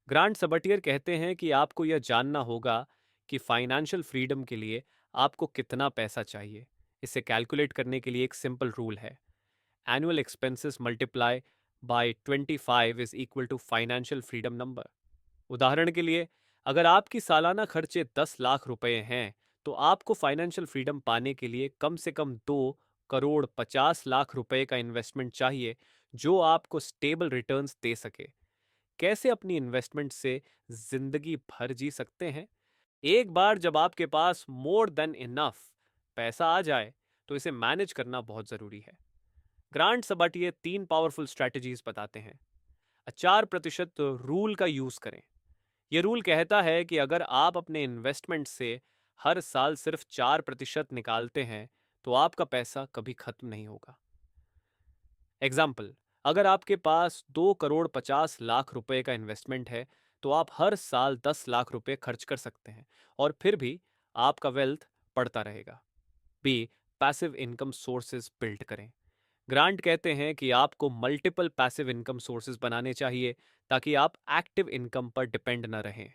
ग्रांट सबटियर कहते हैं कि आपको यह जानना होगा कि फाइनेंशियल फ्रीडम के लिए आपको कितना पैसा चाहिए। इसे कैलकुलेट करने के लिए एक सिंपल रूल है। Annual expenses multiply by 25 is equal to financial freedom number. उदाहरण के लिए, अगर आपकी सालाना खर्चे 10 लाख रुपए हैं तो आपको फाइनेंशियल फ्रीडम पाने के लिए कम से कम 2 करोड़ 50 लाख रुपए का इन्वेस्टमेंट चाहिए जो आपको स्टेबल रिटर्न्स दे सके। कैसे अपनी इन्वेस्टमेंट से जिंदगी भर जी सकते हैं। एक बार जब आपके पास मोर देन इनफ पैसा आ जाए तो इसे मैनेज करना बहुत जरूरी है। ग्रांट सबटिए 3 पावरफुल स्ट्रेटजीज बताते हैं। 4% रूल का यूज करें। यह रूल कहता है कि अगर आप अपने इन्वेस्टमेंट से हर साल सिर्फ 4% निकालते हैं तो आपका पैसा कभी खत्म नहीं होगा। एग्जाम्पल, अगर आपके पास 2 करोड़ 50 लाख रुपए का इन्वेस्टमेंट है तो आप हर साल 10 लाख रुपए खर्च कर सकते हैं और फिर भी आपका वेल्थ बढ़ता रहेगा। B, passive income sources build करें। ग्रांट कहते हैं कि आपको मल्टीपल पैसिव इनकम सोर्सेज बनाने चाहिए ताकि आप एक्टिव इनकम पर डिपेंड न रहें।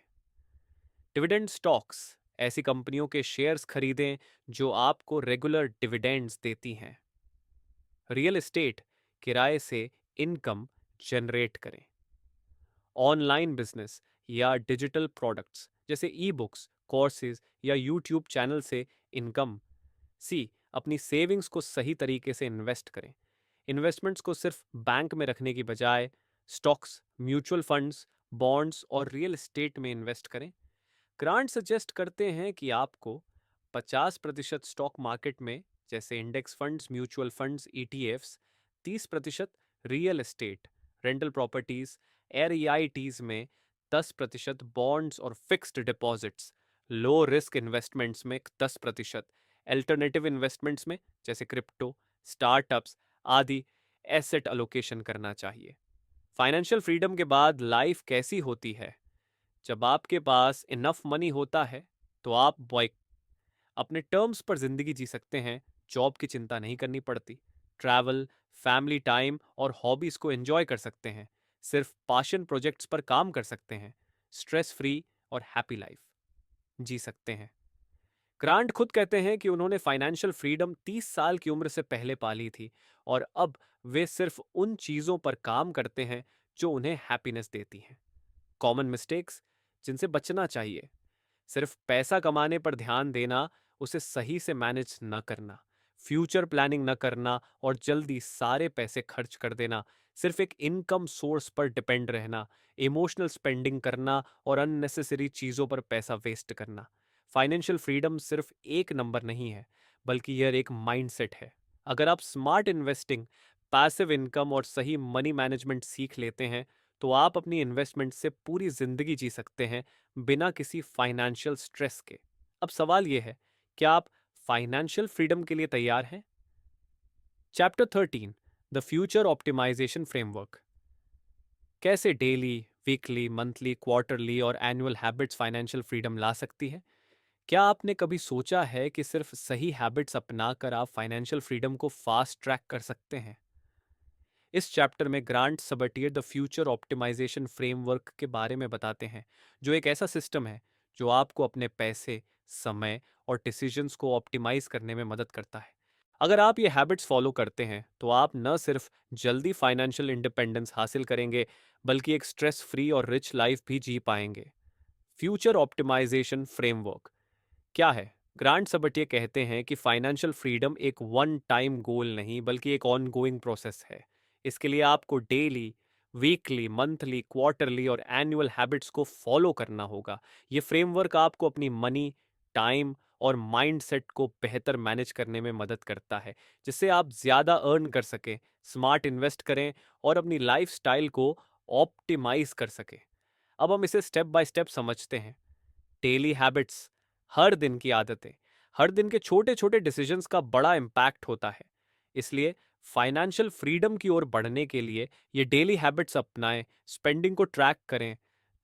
डिविडेंड स्टॉक्स, ऐसी कंपनियों के शेयर्स खरीदें जो आपको रेगुलर डिविडेंड्स देती हैं। रियल एस्टेट, किराए से इनकम जनरेट करें। ऑनलाइन बिजनेस या डिजिटल प्रोडक्ट्स जैसे ई बुक्स, कोर्सेज या यूट्यूब चैनल से इनकम। सी, अपनी सेविंग्स को सही तरीके से इन्वेस्ट करें। इन्वेस्टमेंट्स को सिर्फ बैंक में रखने की बजाय स्टॉक्स, म्यूचुअल फंड्स, बॉन्ड्स और रियल एस्टेट में इन्वेस्ट करें। ग्रांट सजेस्ट करते हैं कि आपको 50% स्टॉक मार्केट में जैसे index funds, mutual funds, ETFs, 30% real estate, rental properties, REITs में, 10% बॉन्ड्स और fixed deposits, low risk investments में 10%, अल्टरनेटिव इन्वेस्टमेंट्स में जैसे क्रिप्टो, स्टार्टअप्स आदि एसेट अलोकेशन करना चाहिए। फाइनेंशियल फ्रीडम के बाद लाइफ कैसी होती है? जब आपके पास इनफ मनी होता है तो आप बॉय अपने टर्म्स पर जिंदगी जी सकते हैं। जॉब की चिंता नहीं करनी पड़ती। ट्रैवल, फैमिली टाइम और हॉबीज को एंजॉय कर सकते हैं। सिर्फ पैशन प्रोजेक्ट्स पर काम कर सकते हैं। स्ट्रेस फ्री और हैप्पी लाइफ जी सकते हैं। ग्रांट खुद कहते हैं कि उन्होंने फाइनेंशियल फ्रीडम 30 साल की उम्र से पहले पाली थी और अब वे सिर्फ उन चीजों पर काम करते हैं जो उन्हें हैप्पीनेस देती हैं। कॉमन मिस्टेक्स जिनसे बचना चाहिए: सिर्फ पैसा कमाने पर ध्यान देना, उसे सही से मैनेज न करना, फ्यूचर प्लानिंग न करना और जल्दी सारे पैसे खर्च कर देना, सिर्फ एक इनकम सोर्स पर डिपेंड रहना, इमोशनल स्पेंडिंग करना और अननेसेसरी चीज़ों पर पैसा वेस्ट करना। फाइनेंशियल फ्रीडम सिर्फ एक नंबर नहीं है, बल्कि यह एक माइंडसेट है। अगर आप स्मार्ट इन्वेस्टिंग, पैसिव इनकम और सही मनी मैनेजमेंट सीख लेते हैं तो आप अपनी इन्वेस्टमेंट से पूरी जिंदगी जी सकते हैं बिना किसी फाइनेंशियल स्ट्रेस के। अब सवाल यह है, क्या आप फाइनेंशियल फ्रीडम के लिए तैयार हैं? Chapter 13, the future optimisation framework. कैसे डेली, वीकली, मंथली, क्वार्टरली और एनुअल हैबिट्स फाइनेंशियल फ्रीडम ला सकती है? क्या आपने कभी सोचा है कि सिर्फ सही हैबिट्स अपनाकर आप फाइनेंशियल फ्रीडम को फास्ट ट्रैक कर सकते हैं? इस चैप्टर में Grant Sabatier the future optimisation framework के बारे में बताते हैं, जो एक ऐसा सिस्टम है जो आपको अपने पैसे, समय और डिसीजंस को ऑप्टिमाइज करने में मदद करता है। अगर आप ये हैबिट्स फॉलो करते हैं तो आप न सिर्फ जल्दी फाइनेंशियल इंडिपेंडेंस हासिल करेंगे, बल्कि एक स्ट्रेस फ्री और रिच लाइफ भी जी पाएंगे। फ्यूचर ऑप्टिमाइजेशन फ्रेमवर्क क्या है? ग्रांट सबटियर कहते हैं कि फाइनेंशियल फ्रीडम एक वन टाइम गोल नहीं, बल्कि एक ऑनगोइंग प्रोसेस है। इसके लिए आपको डेली, वीकली, मंथली, क्वार्टरली और एनुअल हैबिट्स को फॉलो करना होगा। ये फ्रेमवर्क आपको अपनी मनी, टाइम और माइंडसेट को बेहतर मैनेज करने में मदद करता है, जिससे आप ज़्यादा अर्न कर सकें, स्मार्ट इन्वेस्ट करें और अपनी लाइफस्टाइल को ऑप्टिमाइज कर सकें। अब हम इसे स्टेप बाय स्टेप समझते हैं। डेली हैबिट्स, हर दिन की आदतें, हर दिन के छोटे छोटे डिसीजंस का बड़ा इम्पैक्ट होता है। इसलिए फाइनेंशियल फ्रीडम की ओर बढ़ने के लिए ये डेली हैबिट्स अपनाएं। स्पेंडिंग को ट्रैक करें,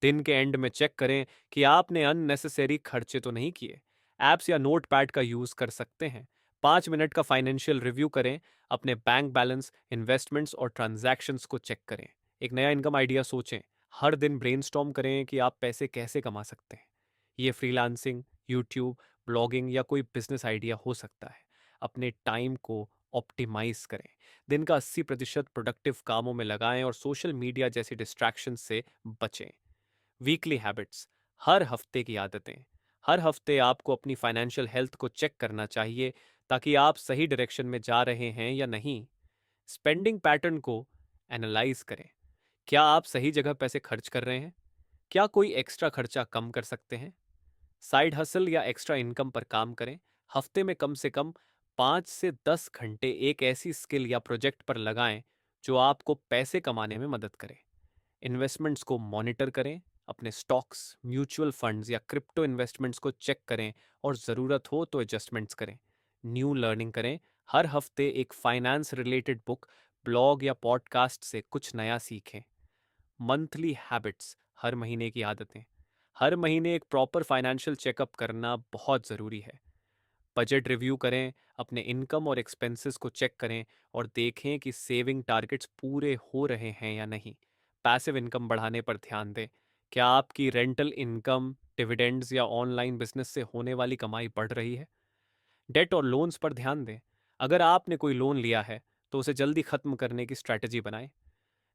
दिन के एंड में चेक करें कि आपने अननेसेसरी खर्चे तो नहीं किए। एप्स या नोट पैड का यूज कर सकते हैं। 5 मिनट का फाइनेंशियल रिव्यू करें, अपने बैंक बैलेंस, इन्वेस्टमेंट्स और ट्रांजैक्शंस को चेक करें। एक नया इनकम आइडिया सोचें। हर दिन ब्रेनस्टॉर्म करें कि आप पैसे कैसे कमा सकते हैं। ये फ्रीलांसिंग, यूट्यूब, ब्लॉगिंग या कोई बिजनेस आइडिया हो सकता है। अपने टाइम को ऑप्टिमाइज करें। दिन का 80% प्रोडक्टिव कामों में लगाएं और सोशल मीडिया जैसी डिस्ट्रैक्शन से बचें। वीकली हैबिट्स, हर हफ्ते की आदतें। हर हफ्ते आपको अपनी फाइनेंशियल हेल्थ को चेक करना चाहिए ताकि आप सही डायरेक्शन में जा रहे हैं या नहीं। स्पेंडिंग पैटर्न को एनालाइज करें। क्या आप सही जगह पैसे खर्च कर रहे हैं? क्या कोई एक्स्ट्रा खर्चा कम कर सकते हैं? साइड हसल या एक्स्ट्रा इनकम पर काम करें। हफ्ते में कम से कम 5 से 10 घंटे एक ऐसी स्किल या प्रोजेक्ट पर लगाएं जो आपको पैसे कमाने में मदद करे। इन्वेस्टमेंट्स को मॉनिटर करें। अपने स्टॉक्स, म्यूचुअल फंड्स या क्रिप्टो इन्वेस्टमेंट्स को चेक करें और ज़रूरत हो तो एडजस्टमेंट्स करें। न्यू लर्निंग करें। हर हफ्ते एक फाइनेंस रिलेटेड बुक ब्लॉग या पॉडकास्ट से कुछ नया सीखें। मंथली हैबिट्स, हर महीने की आदतें। हर महीने एक प्रॉपर फाइनेंशियल चेकअप करना बहुत ज़रूरी है। बजट रिव्यू करें, अपने इनकम और एक्सपेंसेस को चेक करें और देखें कि सेविंग टारगेट्स पूरे हो रहे हैं या नहीं। पैसिव इनकम बढ़ाने पर ध्यान दें। क्या आपकी रेंटल इनकम, डिविडेंड्स या ऑनलाइन बिजनेस से होने वाली कमाई बढ़ रही है? डेट और लोन्स पर ध्यान दें। अगर आपने कोई लोन लिया है तो उसे जल्दी खत्म करने की स्ट्रैटेजी बनाएं।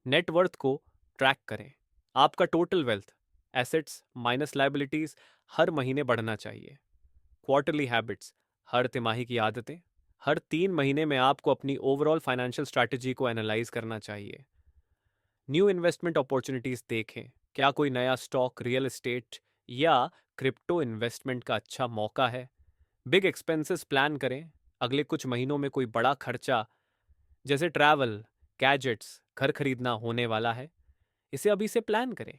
नेटवर्थ को ट्रैक करें। आपका total wealth, assets minus liabilities, हर महीने बढ़ना चाहिए। क्वार्टरली हैबिट्स, हर तिमाही की आदतें। हर 3 महीने में आपको अपनी ओवरऑल फाइनेंशियल स्ट्रैटेजी को एनालाइज करना चाहिए। न्यू इन्वेस्टमेंट अपॉर्चुनिटीज देखें। क्या कोई नया स्टॉक, रियल एस्टेट या क्रिप्टो इन्वेस्टमेंट का अच्छा मौका है? बिग एक्सपेंसेस प्लान करें। अगले कुछ महीनों में कोई बड़ा खर्चा जैसे ट्रैवल, गैजेट्स, घर खरीदना होने वाला है, इसे अभी से प्लान करें।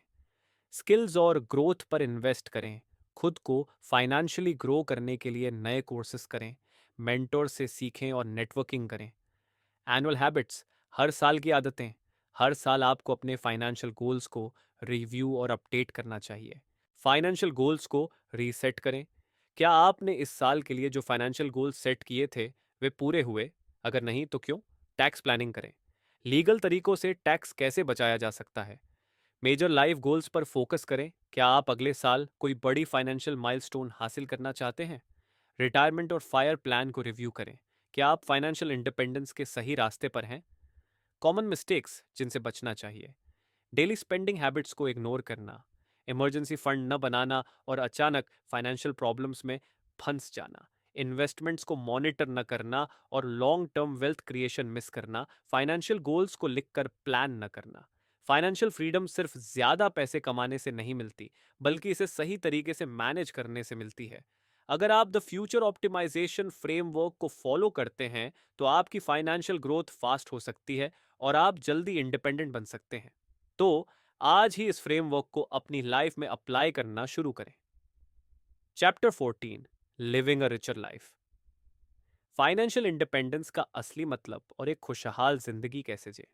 स्किल्स और ग्रोथ पर इन्वेस्ट करें। खुद को फाइनेंशियली ग्रो करने के लिए नए कोर्सेज करें, मेंटोर से सीखें और नेटवर्किंग करें। एनुअल हैबिट्स, हर साल की आदतें। हर साल आपको अपने फाइनेंशियल गोल्स को रिव्यू और अपडेट करना चाहिए। फाइनेंशियल गोल्स को रीसेट करें। क्या आपने इस साल के लिए जो फाइनेंशियल गोल्स सेट किए थे वे पूरे हुए? अगर नहीं तो क्यों? टैक्स प्लानिंग करें। लीगल तरीकों से टैक्स कैसे बचाया जा सकता है? मेजर लाइफ गोल्स पर फोकस करें। क्या आप अगले साल कोई बड़ी फाइनेंशियल माइलस्टोन हासिल करना चाहते हैं? रिटायरमेंट और फायर प्लान को रिव्यू करें। क्या आप फाइनेंशियल इंडिपेंडेंस के सही रास्ते पर हैं? कॉमन मिस्टेक्स जिनसे बचना चाहिए। डेली स्पेंडिंग हैबिट्स को इग्नोर करना, इमरजेंसी फंड न बनाना और अचानक फाइनेंशियल प्रॉब्लम्स में फंस जाना, इन्वेस्टमेंट्स को मॉनिटर न करना और long term wealth creation miss करना, फाइनेंशियल गोल्स को लिखकर प्लान न करना। फाइनेंशियल फ्रीडम सिर्फ ज्यादा पैसे कमाने से नहीं मिलती, बल्कि इसे सही तरीके से मैनेज करने से मिलती है। अगर आप द फ्यूचर ऑप्टिमाइजेशन फ्रेमवर्क को फॉलो करते हैं तो आपकी फाइनेंशियल ग्रोथ फास्ट हो सकती है और आप जल्दी इंडिपेंडेंट बन सकते हैं। तो आज ही इस फ्रेमवर्क को अपनी लाइफ में अप्लाई करना शुरू करें। Chapter 14, living a richer life. Financial independence का असली मतलब और एक खुशहाल जिंदगी कैसे जिए।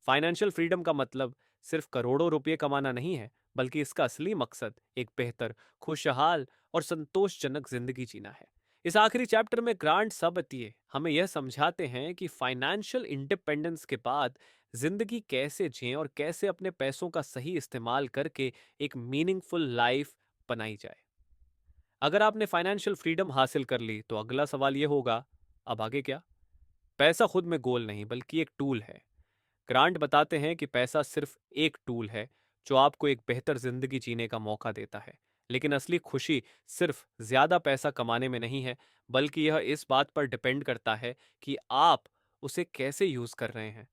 फाइनेंशियल फ्रीडम का मतलब सिर्फ करोड़ों रुपए कमाना नहीं है, बल्कि इसका असली मकसद एक बेहतर, खुशहाल और संतोषजनक जिंदगी जीना है। इस आखिरी चैप्टर में ग्रांट सबतिये हमें यह समझाते हैं कि फाइनेंशियल इंडिपेंडेंस के बाद जिंदगी कैसे जिएं और कैसे अपने पैसों का सही इस्तेमाल करके एक मीनिंगफुल लाइफ बनाई जाए। अगर आपने फाइनेंशियल फ्रीडम हासिल कर ली तो अगला सवाल यह होगा, अब आगे क्या? पैसा खुद में गोल नहीं, बल्कि एक टूल है। ग्रांट बताते हैं कि पैसा सिर्फ एक टूल है जो आपको एक बेहतर जिंदगी जीने का मौका देता है। लेकिन असली खुशी सिर्फ ज्यादा पैसा कमाने में नहीं है, बल्कि यह इस बात पर डिपेंड करता है कि आप उसे कैसे यूज कर रहे हैं।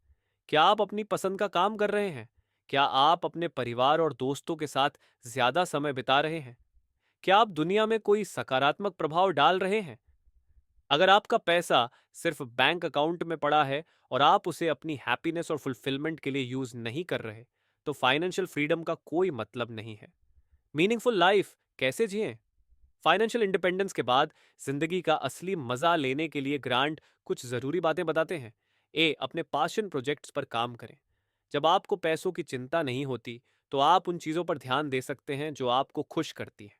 क्या आप अपनी पसंद का काम कर रहे हैं? क्या आप अपने परिवार और दोस्तों के साथ ज्यादा समय बिता रहे हैं? क्या आप दुनिया में कोई सकारात्मक प्रभाव डाल रहे हैं? अगर आपका पैसा सिर्फ बैंक अकाउंट में पड़ा है और आप उसे अपनी हैप्पीनेस और फुलफिलमेंट के लिए यूज नहीं कर रहे, तो फाइनेंशियल फ्रीडम का कोई मतलब नहीं है। मीनिंगफुल लाइफ कैसे जिएं? फाइनेंशियल इंडिपेंडेंस के बाद जिंदगी का असली मजा लेने के लिए ग्रांट कुछ जरूरी बातें बताते हैं। अपने पैशन प्रोजेक्ट्स पर काम करें। जब आपको पैसों की चिंता नहीं होती, तो आप उन चीजों पर ध्यान दे सकते हैं जो आपको खुश करती हैं।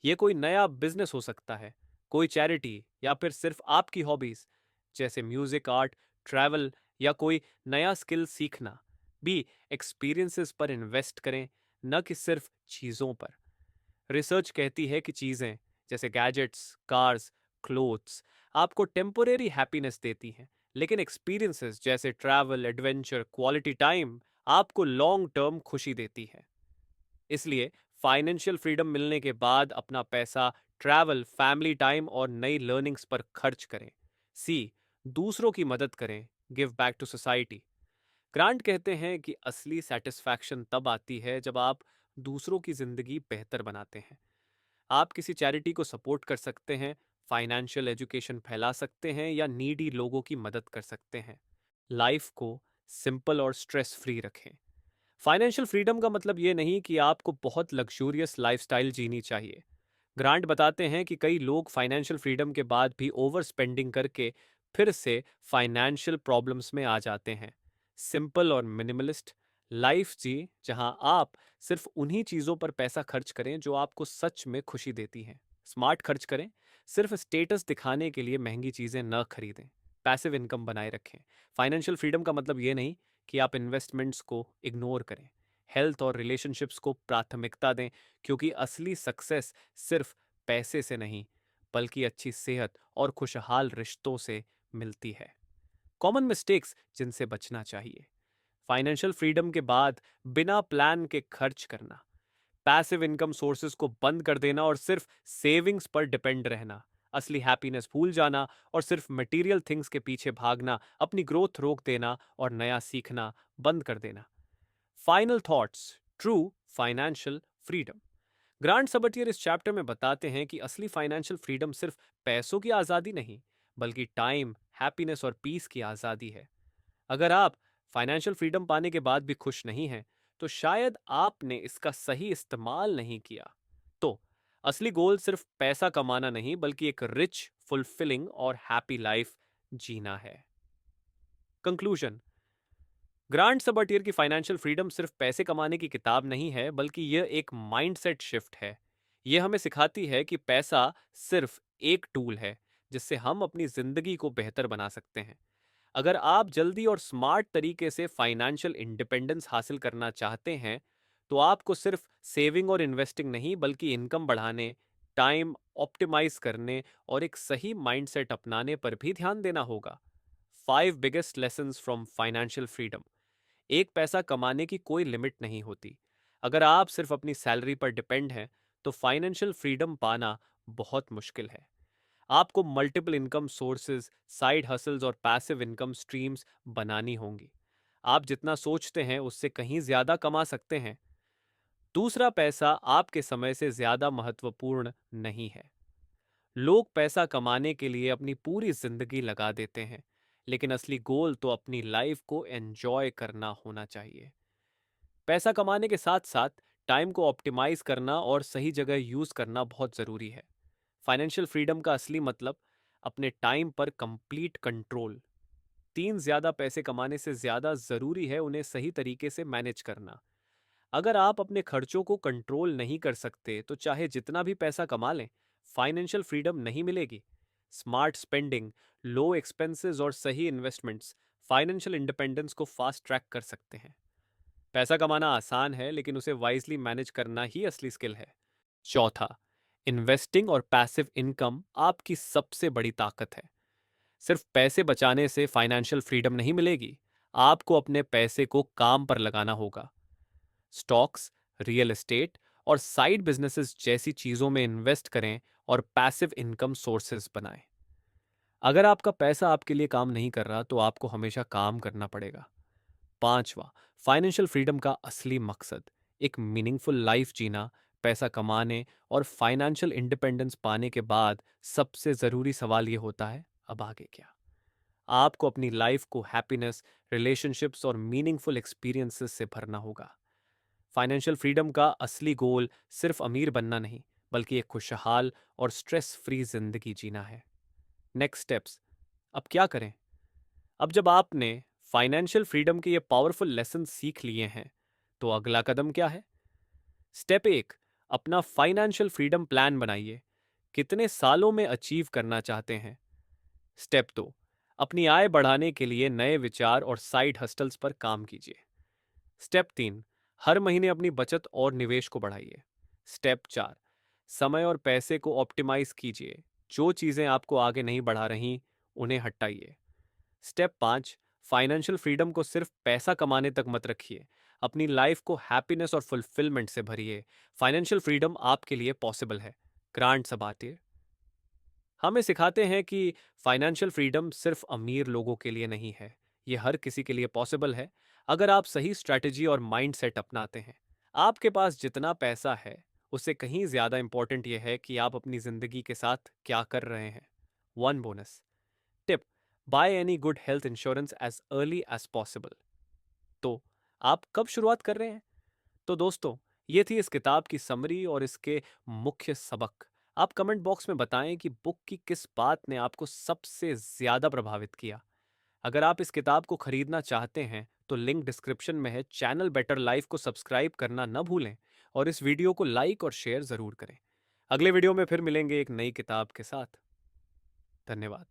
ये कोई नया बिजनेस हो सकता है, कोई चैरिटी, या फिर सिर्फ आपकी हॉबीज जैसे म्यूजिक, आर्ट, ट्रैवल या कोई नया स्किल सीखना। भी एक्सपीरियंसेस पर इन्वेस्ट करें, न कि सिर्फ चीजों पर। रिसर्च कहती है कि चीजें जैसे गैजेट्स, कार्स, क्लोथ्स आपको टेम्पोरेरी हैप्पीनेस देती हैं, लेकिन एक्सपीरियंसेस जैसे ट्रैवल, एडवेंचर, क्वालिटी टाइम आपको लॉन्ग टर्म खुशी देती है। इसलिए फाइनेंशियल फ्रीडम मिलने के बाद अपना पैसा ट्रैवल, फैमिली टाइम और नई लर्निंग्स पर खर्च करें। सी, दूसरों की मदद करें, give back to society. Grant कहते हैं कि असली सेटिस्फैक्शन तब आती है जब आप दूसरों की जिंदगी बेहतर बनाते हैं। आप किसी चैरिटी को सपोर्ट कर सकते हैं, फाइनेंशियल एजुकेशन फैला सकते हैं या नीडी लोगों की मदद कर सकते हैं। लाइफ को सिंपल और स्ट्रेस फ्री रखें। फाइनेंशियल फ्रीडम का मतलब ये नहीं कि आपको बहुत लग्जूरियस लाइफस्टाइल जीनी चाहिए। ग्रांट बताते हैं कि कई लोग फाइनेंशियल फ्रीडम के बाद भी ओवर स्पेंडिंग करके फिर से फाइनेंशियल प्रॉब्लम्स में आ जाते हैं। सिंपल और मिनिमलिस्ट लाइफ जी, जहां आप सिर्फ उन्हीं चीजों पर पैसा खर्च करें जो आपको सच में खुशी देती हैं। स्मार्ट खर्च करें, सिर्फ स्टेटस दिखाने के लिए महंगी चीजें न खरीदें। पैसिव इनकम बनाए रखें। फाइनेंशियल फ्रीडम का मतलब ये नहीं कि आप इन्वेस्टमेंट्स को इग्नोर करें। हेल्थ और रिलेशनशिप्स को प्राथमिकता दें, क्योंकि असली सक्सेस सिर्फ पैसे से नहीं बल्कि अच्छी सेहत और खुशहाल रिश्तों से मिलती है। कॉमन मिस्टेक्स जिनसे बचना चाहिए। फाइनेंशियल फ्रीडम के बाद बिना प्लान के खर्च करना, पैसिव इनकम सोर्सेज को बंद कर देना और सिर्फ सेविंग्स पर डिपेंड रहना, असली हैप्पीनेस भूल जाना और सिर्फ मटेरियल थिंग्स के पीछे भागना, अपनी ग्रोथ रोक देना और नया सीखना बंद कर देना। Final thoughts, true financial freedom. Grant Sabatier इस चैप्टर में बताते हैं कि असली फाइनेंशियल फ्रीडम सिर्फ पैसों की आज़ादी नहीं, बल्कि टाइम, हैप्पीनेस और पीस की आज़ादी है। अगर आप फाइनेंशियल फ्रीडम पाने के बाद भी खुश नहीं हैं, तो शायद आपने इसका सही इस्तेमाल नहीं किया। तो असली गोल सिर्फ पैसा कमाना नहीं, बल्कि एक रिच, फुलफिलिंग और हैप्पी लाइफ जीना है। कंक्लूजन। ग्रांट सबटियर की फाइनेंशियल फ्रीडम सिर्फ पैसे कमाने की किताब नहीं है, बल्कि यह एक माइंडसेट शिफ्ट है। यह हमें सिखाती है कि पैसा सिर्फ एक टूल है जिससे हम अपनी जिंदगी को बेहतर बना सकते हैं। अगर आप जल्दी और स्मार्ट तरीके से फाइनेंशियल इंडिपेंडेंस हासिल करना चाहते हैं, तो आपको सिर्फ सेविंग और इन्वेस्टिंग नहीं, बल्कि इनकम बढ़ाने, टाइम ऑप्टिमाइज करने और एक सही माइंडसेट अपनाने पर भी ध्यान देना होगा। 5 biggest lessons from financial freedom. एक पैसा कमाने की कोई लिमिट नहीं होती। अगर आप सिर्फ अपनी सैलरी पर डिपेंड हैं, तो फाइनेंशियल फ्रीडम पाना बहुत मुश्किल है। आपको multiple income sources, side hustles और पैसिव इनकम स्ट्रीम्स बनानी होंगी। आप जितना सोचते हैं उससे कहीं ज्यादा कमा सकते हैं। दूसरा, पैसा आपके समय से ज्यादा महत्वपूर्ण नहीं है। लोग पैसा कमाने के लिए अपनी पूरी जिंदगी लगा देते हैं, लेकिन असली गोल तो अपनी लाइफ को एंजॉय करना होना चाहिए। पैसा कमाने के साथ साथ टाइम को ऑप्टिमाइज करना और सही जगह यूज करना बहुत जरूरी है। फाइनेंशियल फ्रीडम का असली मतलब अपने टाइम पर कंप्लीट कंट्रोल। ज्यादा पैसे कमाने से ज्यादा जरूरी है उन्हें सही तरीके से मैनेज करना। अगर आप अपने खर्चों को कंट्रोल नहीं कर सकते, तो चाहे जितना भी पैसा कमा लें, फाइनेंशियल फ्रीडम नहीं मिलेगी। स्मार्ट स्पेंडिंग, लो एक्सपेंसेस और सही इन्वेस्टमेंट्स फाइनेंशियल इंडिपेंडेंस को फास्ट ट्रैक कर सकते हैं। पैसा कमाना आसान है, लेकिन उसे वाइजली मैनेज करना ही असली स्किल है। चौथा, इन्वेस्टिंग और पैसिव इनकम आपकी सबसे बड़ी ताकत है। सिर्फ पैसे बचाने से फाइनेंशियल फ्रीडम नहीं मिलेगी, आपको अपने पैसे को काम पर लगाना होगा। स्टॉक्स, रियल एस्टेट और साइड बिजनेसेस जैसी चीजों में इन्वेस्ट करें और पैसिव इनकम सोर्सेज बनाएं। अगर आपका पैसा आपके लिए काम नहीं कर रहा, तो आपको हमेशा काम करना पड़ेगा। पांचवा, फाइनेंशियल फ्रीडम का असली मकसद एक मीनिंगफुल लाइफ जीना। पैसा कमाने और फाइनेंशियल इंडिपेंडेंस पाने के बाद सबसे जरूरी सवाल यह होता है, अब आगे क्या? आपको अपनी लाइफ को हैप्पीनेस, रिलेशनशिप्स और मीनिंगफुल एक्सपीरियंसेस से भरना होगा। फाइनेंशियल फ्रीडम का असली गोल सिर्फ अमीर बनना नहीं, बल्कि एक खुशहाल और स्ट्रेस फ्री जिंदगी जीना है। Next steps. अब क्या करें? अब जब आपने फाइनेंशियल फ्रीडम के ये पावरफुल लेसन सीख लिए हैं, तो अगला कदम क्या है? स्टेप 1, अपना फाइनेंशियल फ्रीडम प्लान बनाइए। कितने सालों में अचीव करना चाहते हैं? स्टेप 2, अपनी आय बढ़ाने के लिए नए विचार और साइड हस्टल्स पर काम कीजिए। स्टेप 3, हर महीने अपनी बचत और निवेश को बढ़ाइए। स्टेप 4, समय और पैसे को ऑप्टिमाइज कीजिए। जो चीजें आपको आगे नहीं बढ़ा रही, उन्हें हटाइए। स्टेप 5, फाइनेंशियल फ्रीडम को सिर्फ पैसा कमाने तक मत रखिए, अपनी लाइफ को हैप्पीनेस और फुलफिलमेंट से भरिए। फाइनेंशियल फ्रीडम आपके लिए पॉसिबल है। ग्रांट सबाटे हमें सिखाते हैं कि फाइनेंशियल फ्रीडम सिर्फ अमीर लोगों के लिए नहीं है, ये हर किसी के लिए पॉसिबल है, अगर आप सही स्ट्रैटेजी और माइंडसेट अपनाते हैं। आपके पास जितना पैसा है, उससे कहीं ज्यादा इंपॉर्टेंट यह है कि आप अपनी जिंदगी के साथ क्या कर रहे हैं। One bonus tip, buy any good health insurance as early as possible. तो आप कब शुरुआत कर रहे हैं? तो दोस्तों, ये थी इस किताब की समरी और इसके मुख्य सबक। आप कमेंट बॉक्स में बताएं कि बुक की किस बात ने आपको सबसे ज़्यादा प्रभावित किया। अगर आप इस किताब को खरीदना चाहते हैं तो लिंक डिस्क्रिप्शन में है। चैनल बेटर लाइफ को सब्सक्राइब करना न भूलें और इस वीडियो को लाइक और शेयर ज़रूर करें। अगले वीडियो में फिर मिलेंगे एक नई किताब के साथ। धन्यवाद।